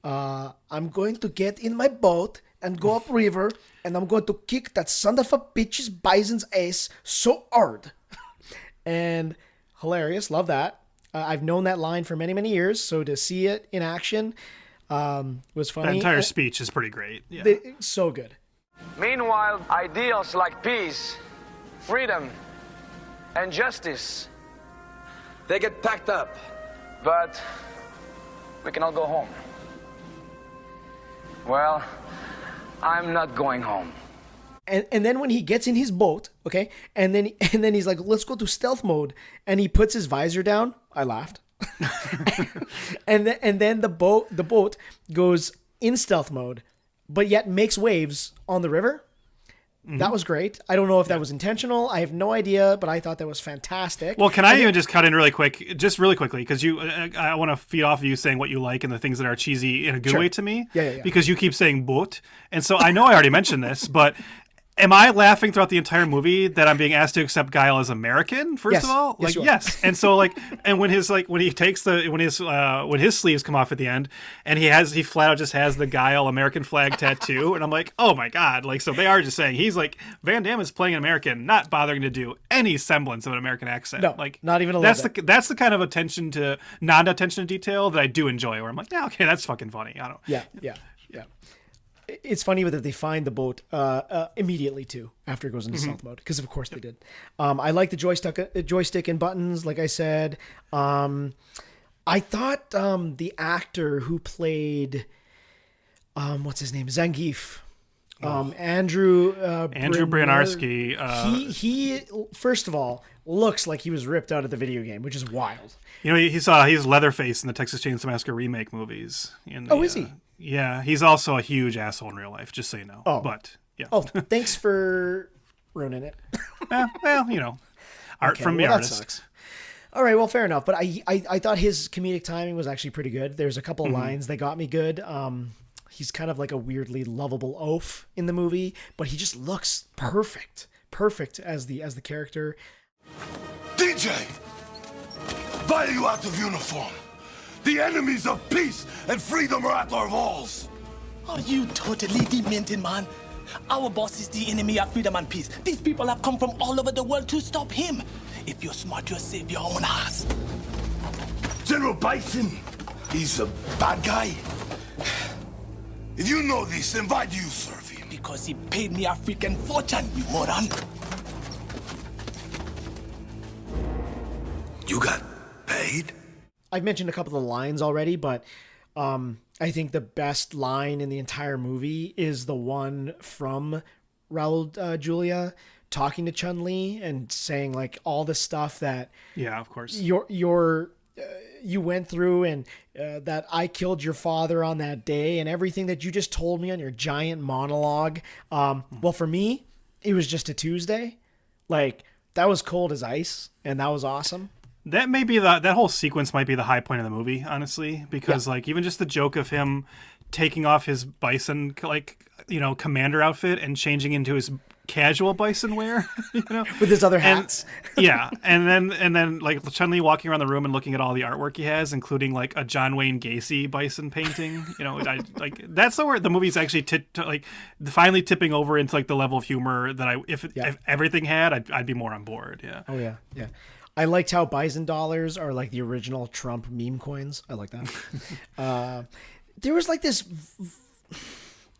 I'm going to get in my boat and go upriver, and I'm going to kick that son of a bitch's bison's ass so hard. And hilarious. Love that. I've known that line for many, many years. So to see it in action was funny. That entire speech is pretty great. Yeah. So good. Meanwhile, ideals like peace, freedom, and justice, they get packed up. But we can all go home. Well, I'm not going home. And then when he gets in his boat, okay, and then he's like, let's go to stealth mode, and he puts his visor down. I laughed. and then the boat goes in stealth mode, but yet makes waves on the river. Mm-hmm. That was great. I don't know if that was intentional. I have no idea, but I thought that was fantastic. Well, can I even just cut in really quickly, because I want to feed off of you saying what you like and the things that are cheesy in a good way to me. Yeah. Because you keep saying boat, and so I know I already mentioned this, but am I laughing throughout the entire movie that I'm being asked to accept Guile as American? First of all, like yes, and so like, and when his sleeves come off at the end, and he flat out just has the Guile American flag tattoo, and I'm like, oh my God, like so they are just saying he's like Van Damme is playing an American, not bothering to do any semblance of an American accent. No, like not even a little bit. That's the kind of attention to non-attention to detail that I do enjoy. Where I'm like, yeah, okay, that's fucking funny. I don't. Yeah. it's funny that they find the boat immediately too after it goes into stealth mode, because of course they did. I like the joystick and buttons, like I said. I thought the actor who played what's his name, Zangief, Andrew Bryniarski. He first of all looks like he was ripped out of the video game, which is wild. You know, he's Leatherface in the Texas Chainsaw Massacre remake movies. Is he? Yeah, he's also a huge asshole in real life, just so you know. Oh. But, yeah. Oh, thanks for ruining it. Well, you know, art from the artist. That sucks. All right, well, fair enough. But I thought his comedic timing was actually pretty good. There's a couple of lines that got me good. He's kind of like a weirdly lovable oaf in the movie, but he just looks perfect as the character. DJ, why are you out of uniform? The enemies of peace and freedom are at our walls. Are you totally demented, man? Our boss is the enemy of freedom and peace. These people have come from all over the world to stop him. If you're smart, you'll save your own ass. General Bison, he's a bad guy. If you know this, then why do you serve him? Because he paid me a freaking fortune, you moron. You got paid? I've mentioned a couple of the lines already, but I think the best line in the entire movie is the one from Raul Julia talking to Chun-Li and saying like all the stuff that of course you went through, and that I killed your father on that day, and everything that you just told me on your giant monologue. Well, for me, it was just a Tuesday. Like, that was cold as ice, and that was awesome. That may be that whole sequence might be the high point of the movie, honestly, because like even just the joke of him taking off his bison, like, you know, commander outfit and changing into his casual bison wear, you know, with his other hats. And then like Chun-Li walking around the room and looking at all the artwork he has, including like a John Wayne Gacy bison painting. You know, like that's where the movie's actually finally tipping over into like the level of humor that if everything had, I'd be more on board. Yeah. Oh yeah. Yeah. I liked how bison dollars are like the original Trump meme coins. I like that. There was like this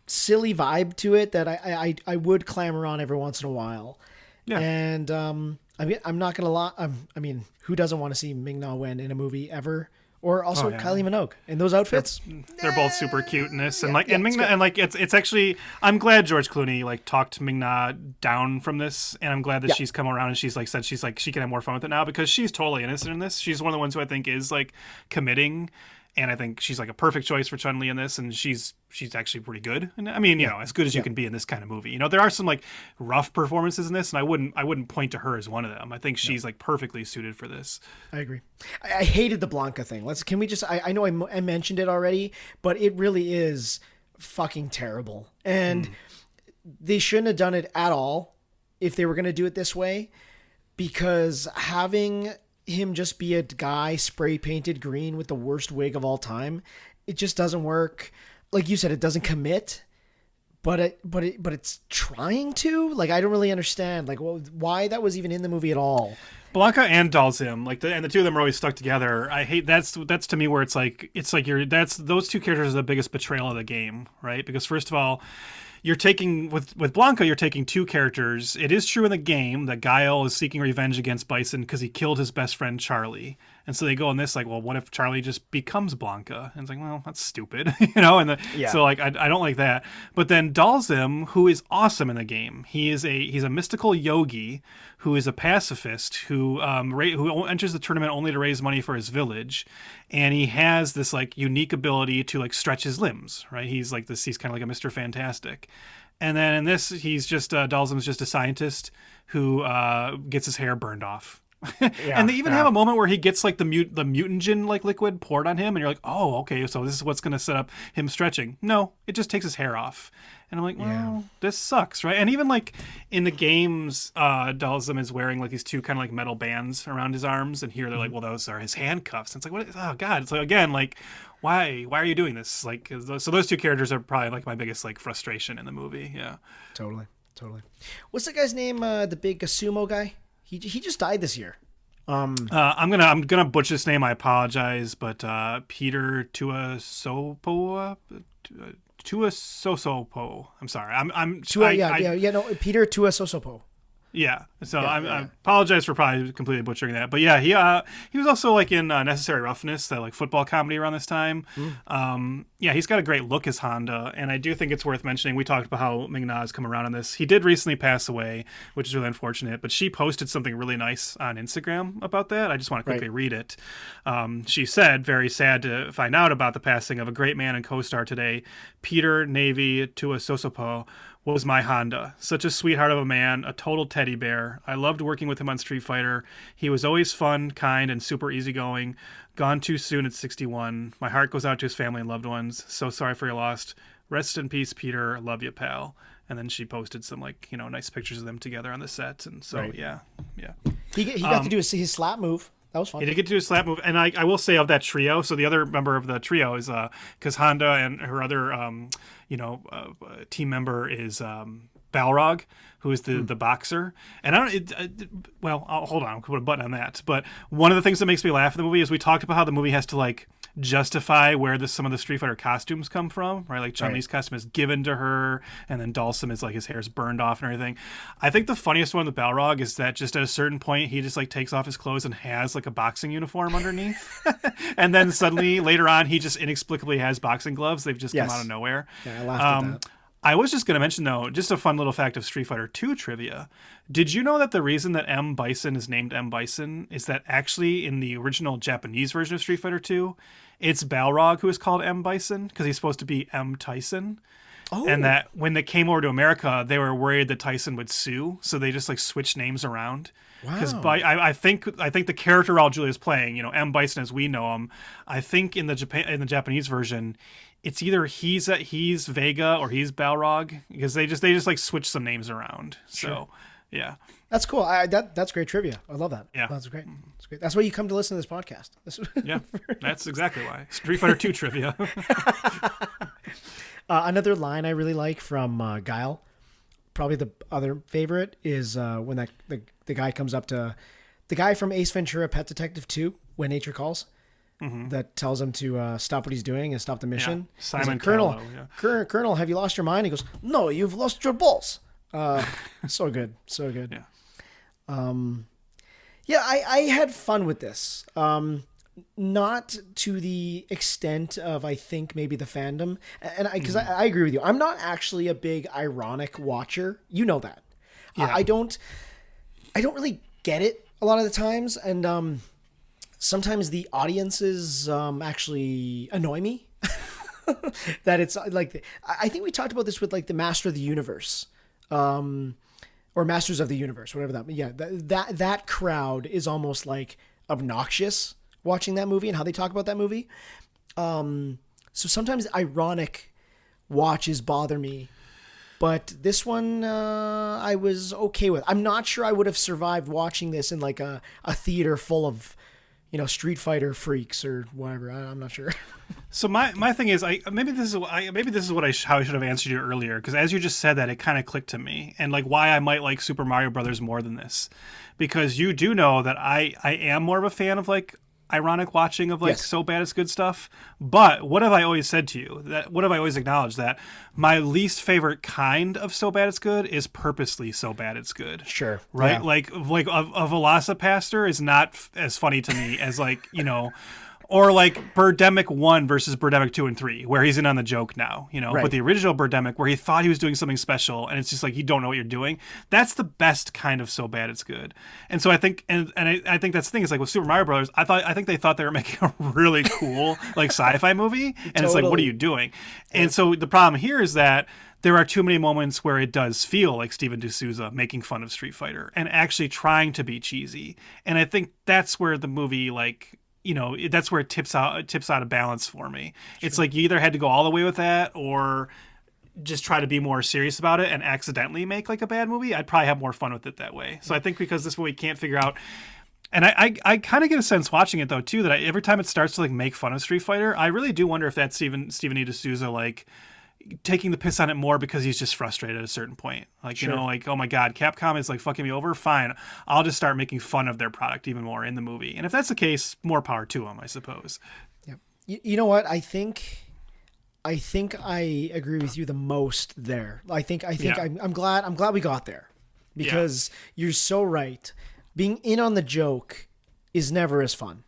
silly vibe to it that I would clamor on every once in a while. Yeah. And I mean, I'm not gonna lie. I mean, who doesn't want to see Ming-Na Wen in a movie ever? Or also Kylie Minogue in those outfits. They're both super cute in this, and and Ming-Na, and like it's actually, I'm glad George Clooney like talked Ming-Na down from this, and I'm glad that she's come around and she's like said she's like she can have more fun with it now, because she's totally innocent in this. She's one of the ones who I think is like committing. And I think she's like a perfect choice for Chun-Li in this, and she's actually pretty good. And I mean, you know, as good as you can be in this kind of movie. You know, there are some like rough performances in this, and I wouldn't point to her as one of them. I think she's like perfectly suited for this. I agree. I hated the Blanca thing. Can we just? I know I mentioned it already, but it really is fucking terrible, and they shouldn't have done it at all if they were going to do it this way, because having him just be a guy spray painted green with the worst wig of all time, it just doesn't work. Like you said, it doesn't commit, but it's trying to. Like, I don't really understand like why that was even in the movie at all. Blanca and Dalsim, like and the two of them are always stuck together. I hate that's to me where it's like those two characters are the biggest betrayal of the game, right? Because first of all, you're taking with Blanca, you're taking two characters. It is true in the game that Guile is seeking revenge against Bison because he killed his best friend Charlie, and so they go in this like, well, what if Charlie just becomes Blanca? And it's like, well, that's stupid, you know. And so like I don't like that. But then Dalsim, who is awesome in the game, he's a mystical yogi who is a pacifist who enters the tournament only to raise money for his village, and he has this like unique ability to like stretch his limbs. Right, he's kind of like a Mr. Fantastic. And then in this, he's just Dalsim's just a scientist who gets his hair burned off. And they even have a moment where he gets like the mutagen like liquid poured on him, and you're like, oh, okay, so this is what's going to set up him stretching. No, it just takes his hair off. And I'm like, well, this sucks, right? And even like in the games, Dalsim is wearing like these two kind of like metal bands around his arms, and here they're like, well, those are his handcuffs. And it's like, what? Oh God! It's like, again, like, why are you doing this? Like, so those two characters are probably like my biggest like frustration in the movie. Yeah, totally. What's the guy's name? The big sumo guy. He just died this year. I'm gonna butcher this name. I apologize, but Peter Tuiasosopo. Tuisosopo. I'm sorry. Peter Tuisosopo. Yeah, so I apologize for probably completely butchering that, but yeah, he was also like in Necessary Roughness, that like football comedy around this time. Yeah, he's got a great look as Honda, and I do think it's worth mentioning. We talked about how Ming-Na's come around on this. He did recently pass away, which is really unfortunate, but she posted something really nice on Instagram about that. I just want to quickly read it. She said, "Very sad to find out about the passing of a great man and co-star today, Peter Navy Tuisosopo. Was my Honda. Such a sweetheart of a man, a total teddy bear. I loved working with him on Street Fighter. He was always fun, kind, and super easygoing. Gone too soon at 61. My heart goes out to his family and loved ones. So sorry for your loss. Rest in peace, Peter. Love you, pal." And then she posted some nice pictures of them together on the set. And so, yeah. He got to do his slap move. That was fun. He did get to do a slap move. And I will say of that trio, so the other member of the trio is, because Honda and her other, team member is Balrog, who is the boxer. And hold on, I'll put a button on that. But one of the things that makes me laugh in the movie is we talked about how the movie has to justify where some of the Street Fighter costumes come from, right? Like Chun-Li's costume is given to her, and then Dalsum is his hair's burned off and everything. I think the funniest one with Balrog is that just at a certain point he just takes off his clothes and has a boxing uniform underneath, and then suddenly later on he just inexplicably has boxing gloves. They've just come out of nowhere. Yeah, I laughed at that. I was just going to mention, though, just a fun little fact of Street Fighter 2 trivia. Did you know that the reason that M. Bison is named M. Bison is that actually in the original Japanese version of Street Fighter 2, it's Balrog who is called M. Bison because he's supposed to be M. Tyson. Oh. And that when they came over to America, they were worried that Tyson would sue, so they just switched names around. Wow. Because I think the character Raul Julia is playing, M. Bison as we know him, I think in the Japanese version, it's either he's Vega or he's Balrog, because they just switch some names around. So, sure. Yeah. That's cool. That's great trivia. I love that. Yeah. That's great. That's great. That's why you come to listen to this podcast. Yeah, that's exactly why. Street Fighter 2 trivia. Another line I really like from Guile, probably the other favorite, is when the guy comes up to the guy from Ace Ventura Pet Detective 2, When Nature Calls. Mm-hmm. That tells him to stop what he's doing and stop the mission. Yeah. Simon Colonel, Colonel, have you lost your mind? He goes, "No, you've lost your balls." So good. Yeah. I had fun with this. Not to the extent of, I think, maybe the fandom. And because I agree with you. I'm not actually a big ironic watcher. You know that. Yeah. I don't really get it a lot of the times. And, sometimes the audiences actually annoy me. That it's I think we talked about this with the Master of the Universe, or Masters of the Universe, whatever that. Yeah, that crowd is almost obnoxious watching that movie and how they talk about that movie. So sometimes ironic watches bother me, but this one I was okay with. I'm not sure I would have survived watching this in a theater full of Street Fighter freaks or whatever. I'm not sure. So my thing is, maybe this is how I should have answered you earlier, because as you just said that, it kind of clicked to me, and why I might like Super Mario Brothers more than this, because you do know that I am more of a fan of ironic watching of yes. So bad it's good stuff. But what have I always said to you? What have I always acknowledged? That my least favorite kind of so bad it's good is purposely so bad it's good. Sure. Right? Yeah. A Velocipaster is not as funny to me as or Birdemic 1 versus Birdemic 2 and 3, where he's in on the joke now, Right. But the original Birdemic, where he thought he was doing something special, and it's just you don't know what you're doing. That's the best kind of so bad it's good. And so I think, and I think that's the thing is with Super Mario Brothers, I think they thought they were making a really cool sci-fi movie, and Totally. it's what are you doing? And so the problem here is that there are too many moments where it does feel like Steven D'Souza making fun of Street Fighter and actually trying to be cheesy. And I think that's where the movie that's where it tips out of balance for me. Sure. It's you either had to go all the way with that or just try to be more serious about it and accidentally make a bad movie. I'd probably have more fun with it that way. So I think because this movie can't figure out, and I kind of get a sense watching it though too, that every time it starts to make fun of Street Fighter, I really do wonder if that's Steven E. D'Souza taking the piss on it more because he's just frustrated at a certain point. Sure. Oh my God, Capcom is fucking me over. Fine. I'll just start making fun of their product even more in the movie. And if that's the case, more power to him, I suppose. Yeah. You know what? I think I think I agree with you the most there. I think Yeah. I'm glad we got there, because you're so right. Being in on the joke is never as fun.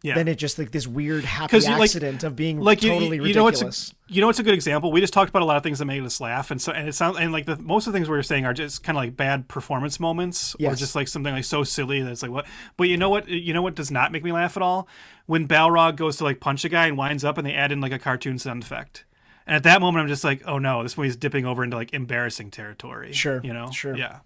Yeah. Than it just like this weird happy accident of being totally ridiculous. You know what's a good example? We just talked about a lot of things that made us laugh, and it sounds like most of the things we were saying are just kind of like bad performance moments, or just like something like so silly that it's like what. But you know what? You know what does not make me laugh at all? When Balrog goes to like punch a guy and winds up, and they add in like a cartoon sound effect. And at that moment, I'm just like, oh no, this movie's dipping over into like embarrassing territory. Sure, you know, sure. Yeah.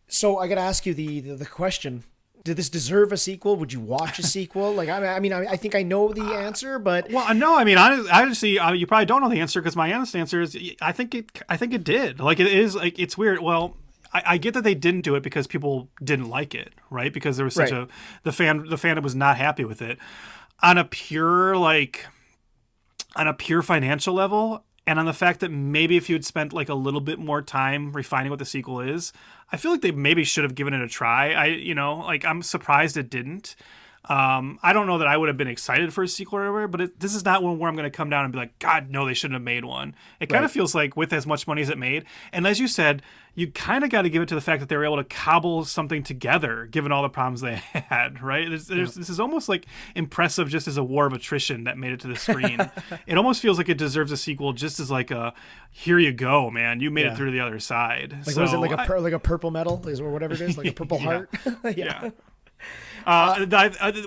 So I got to ask you the question. Did this deserve a sequel? Would you watch a sequel? Like, I mean, I think I know the answer, but well, no. I mean, honestly, you probably don't know the answer, because my honest answer is I think it did. Like, it is like, it's weird. Well, I get that they didn't do it because people didn't like it, right? Because there was such the fandom was not happy with it on a pure financial level. And on the fact that maybe if you had spent like a little bit more time refining what the sequel is, I feel like they maybe should have given it a try. I'm surprised it didn't. I don't know that I would have been excited for a sequel or whatever, but this is not one where I'm going to come down and be like, God, no, they shouldn't have made one. It kind of feels like with as much money as it made. And as you said, you kind of got to give it to the fact that they were able to cobble something together, given all the problems they had, right? This is almost like impressive just as a war of attrition that made it to the screen. It almost feels like it deserves a sequel just as like a, here you go, man. You made it through to the other side. Like, was it like a purple medal or whatever it is? Like a purple heart? Yeah.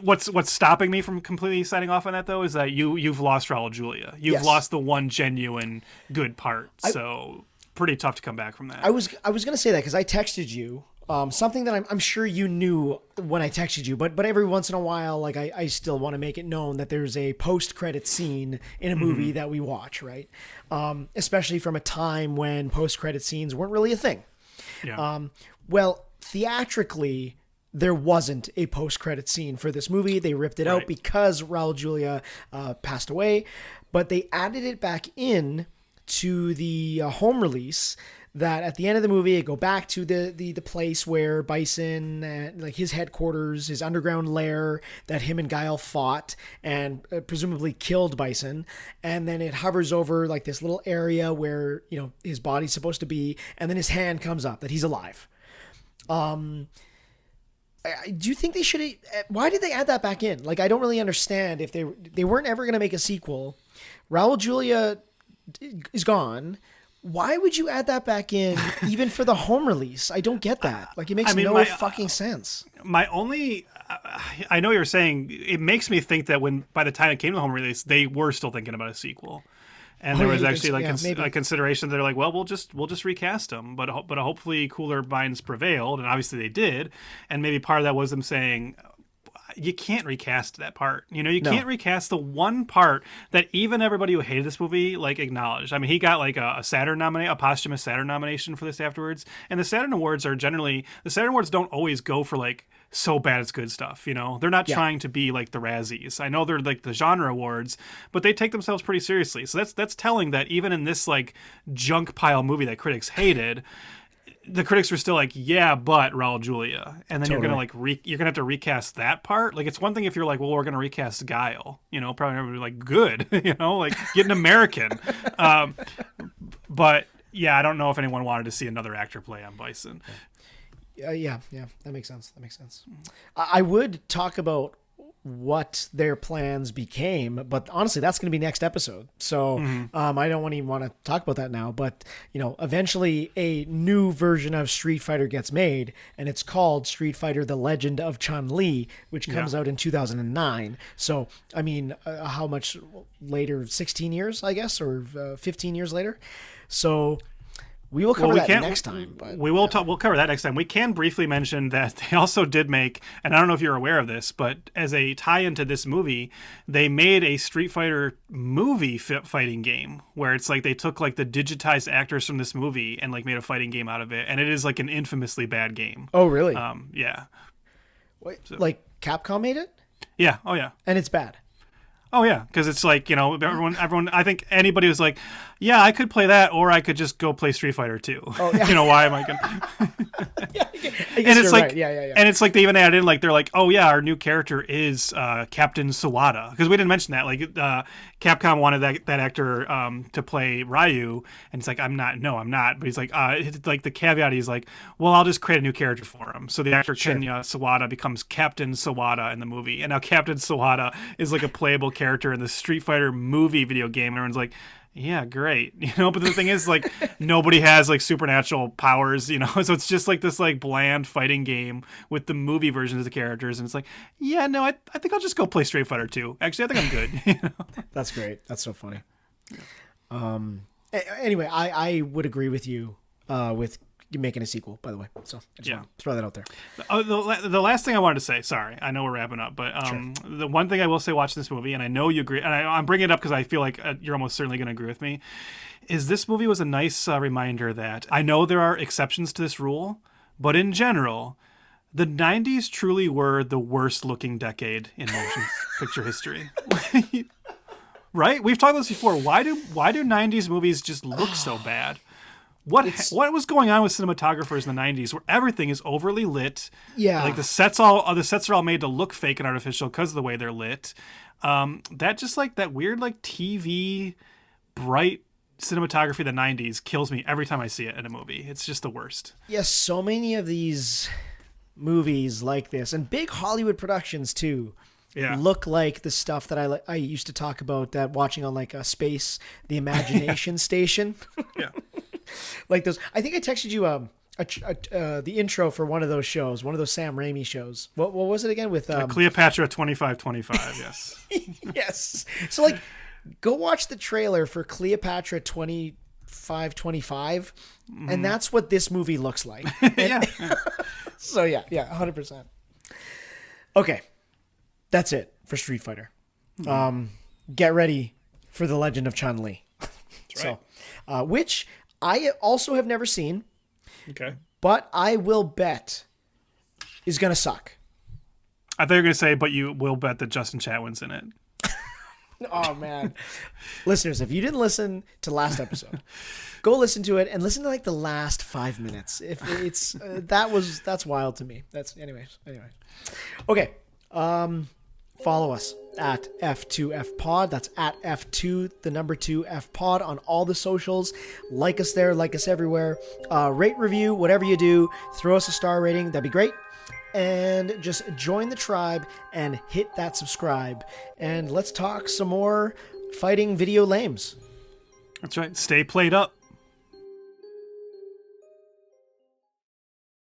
What's stopping me from completely signing off on that though is that you've lost Raul Julia. You've lost the one genuine good part. So pretty tough to come back from that. I was gonna say that because I texted you something that I'm sure you knew when I texted you, but every once in a while, like I still want to make it known that there's a post-credit scene in a movie that we watch, right? Especially from a time when post-credit scenes weren't really a thing. Yeah. Well, theatrically, there wasn't a post-credit scene for this movie. They ripped it out because Raul Julia passed away, but they added it back in to the home release. That at the end of the movie, it go back to the place where Bison, like his headquarters, his underground lair that him and Guile fought and presumably killed Bison, and then it hovers over like this little area where his body's supposed to be, and then his hand comes up that he's alive. Do you think they should? Why did they add that back in? Like, I don't really understand. If they weren't ever going to make a sequel, Raul Julia is gone. Why would you add that back in, even for the home release? I don't get that. Like, it makes no fucking sense. My only, I know you're saying, it makes me think that by the time it came to the home release, they were still thinking about a sequel. And there was actually like consideration. They're like, well, we'll just recast them, but hopefully cooler minds prevailed, and obviously they did. And maybe part of that was them saying, you can't recast that part. You can't recast the one part that even everybody who hated this movie like acknowledged. I mean, he got like a posthumous Saturn nomination for this afterwards. And the Saturn Awards don't always go for like so bad it's good stuff. They're not trying to be like the Razzies. I know they're like the genre awards, but they take themselves pretty seriously. So that's telling that even in this like junk pile movie that critics hated, the critics were still like, yeah, but Raul Julia, and then you're gonna like you're gonna have to recast that part. Like, it's one thing if you're like, well, we're gonna recast Guile, probably everybody like good, like get an American. But yeah, I don't know if anyone wanted to see another actor play on Bison. Yeah, that makes sense. I would talk about what their plans became, but honestly, that's going to be next episode. So I don't even want to talk about that now. But eventually, a new version of Street Fighter gets made, and it's called Street Fighter: The Legend of Chun-Li, which comes out in 2009. So I mean, how much later? 16 years, I guess, or 15 years later. So. We will cover that next time. But, we'll cover that next time. We can briefly mention that they also did make, and I don't know if you're aware of this, but as a tie-in to this movie, they made a Street Fighter movie fighting game where it's like they took like the digitized actors from this movie and like made a fighting game out of it, and it is like an infamously bad game. Oh, really? Yeah. Wait, so. Like Capcom made it? Yeah. Oh, yeah. And it's bad. Oh yeah, because it's like everyone. I think anybody was like, yeah, I could play that, or I could just go play Street Fighter 2. Oh, yeah. Why am I gonna? And it's like, right. Yeah. And it's like they even add in like they're like, oh yeah, our new character is Captain Sawada, because we didn't mention that. Like Capcom wanted that actor to play Ryu, and it's like I'm not. But he's like like the caveat. He's like, well, I'll just create a new character for him. So the actor Kenya Sawada becomes Captain Sawada in the movie, and now Captain Sawada is like a playable character in the Street Fighter movie video game. And everyone's like, yeah, great, but the thing is, like, nobody has like supernatural powers, so it's just like this like bland fighting game with the movie versions of the characters, and it's like, yeah, no, I think I'll just go play Street Fighter 2. Actually, I think I'm good. That's great. That's so funny. Anyway, I would agree with you with making a sequel, by the way. So I just want to throw that out there. The last thing I wanted to say, sorry, I know we're wrapping up, but the one thing I will say watching this movie, and I know you agree, and I'm bringing it up because I feel like you're almost certainly going to agree with me, is this movie was a nice reminder that I know there are exceptions to this rule, but in general, the 90s truly were the worst looking decade in motion picture history. Right? We've talked about this before. Why do 90s movies just look so bad? What was going on with cinematographers in the 90s where everything is overly lit? Yeah. Like the sets are all made to look fake and artificial because of the way they're lit. That just like that weird like TV bright cinematography of the 90s kills me every time I see it in a movie. It's just the worst. Yes, so many of these movies like this, and big Hollywood productions too, look like the stuff that I used to talk about that watching on like a space, the Imagination Station. Yeah. Like those. I think I texted you the intro for one of those shows, one of those Sam Raimi shows. What was it again with Cleopatra 2525? Yes. Yes. So like, go watch the trailer for Cleopatra 2525, and that's what this movie looks like. Yeah. So yeah, 100%. Okay, that's it for Street Fighter. Get ready for The Legend of Chun-Li. That's right. So, which I also have never seen. Okay. But I will bet is going to suck. I thought you were going to say, but you will bet that Justin Chatwin's in it. Oh, man. Listeners, if you didn't listen to last episode, go listen to it and listen to like the last 5 minutes. If it's that's wild to me. Anyways. Okay. Follow us at F2F Pod. That's at F2, the number 2 F Pod on all the socials. Like us there, like us everywhere. Rate, review, whatever you do. Throw us a star rating. That'd be great. And just join the tribe and hit that subscribe. And let's talk some more fighting video lames. That's right. Stay played up.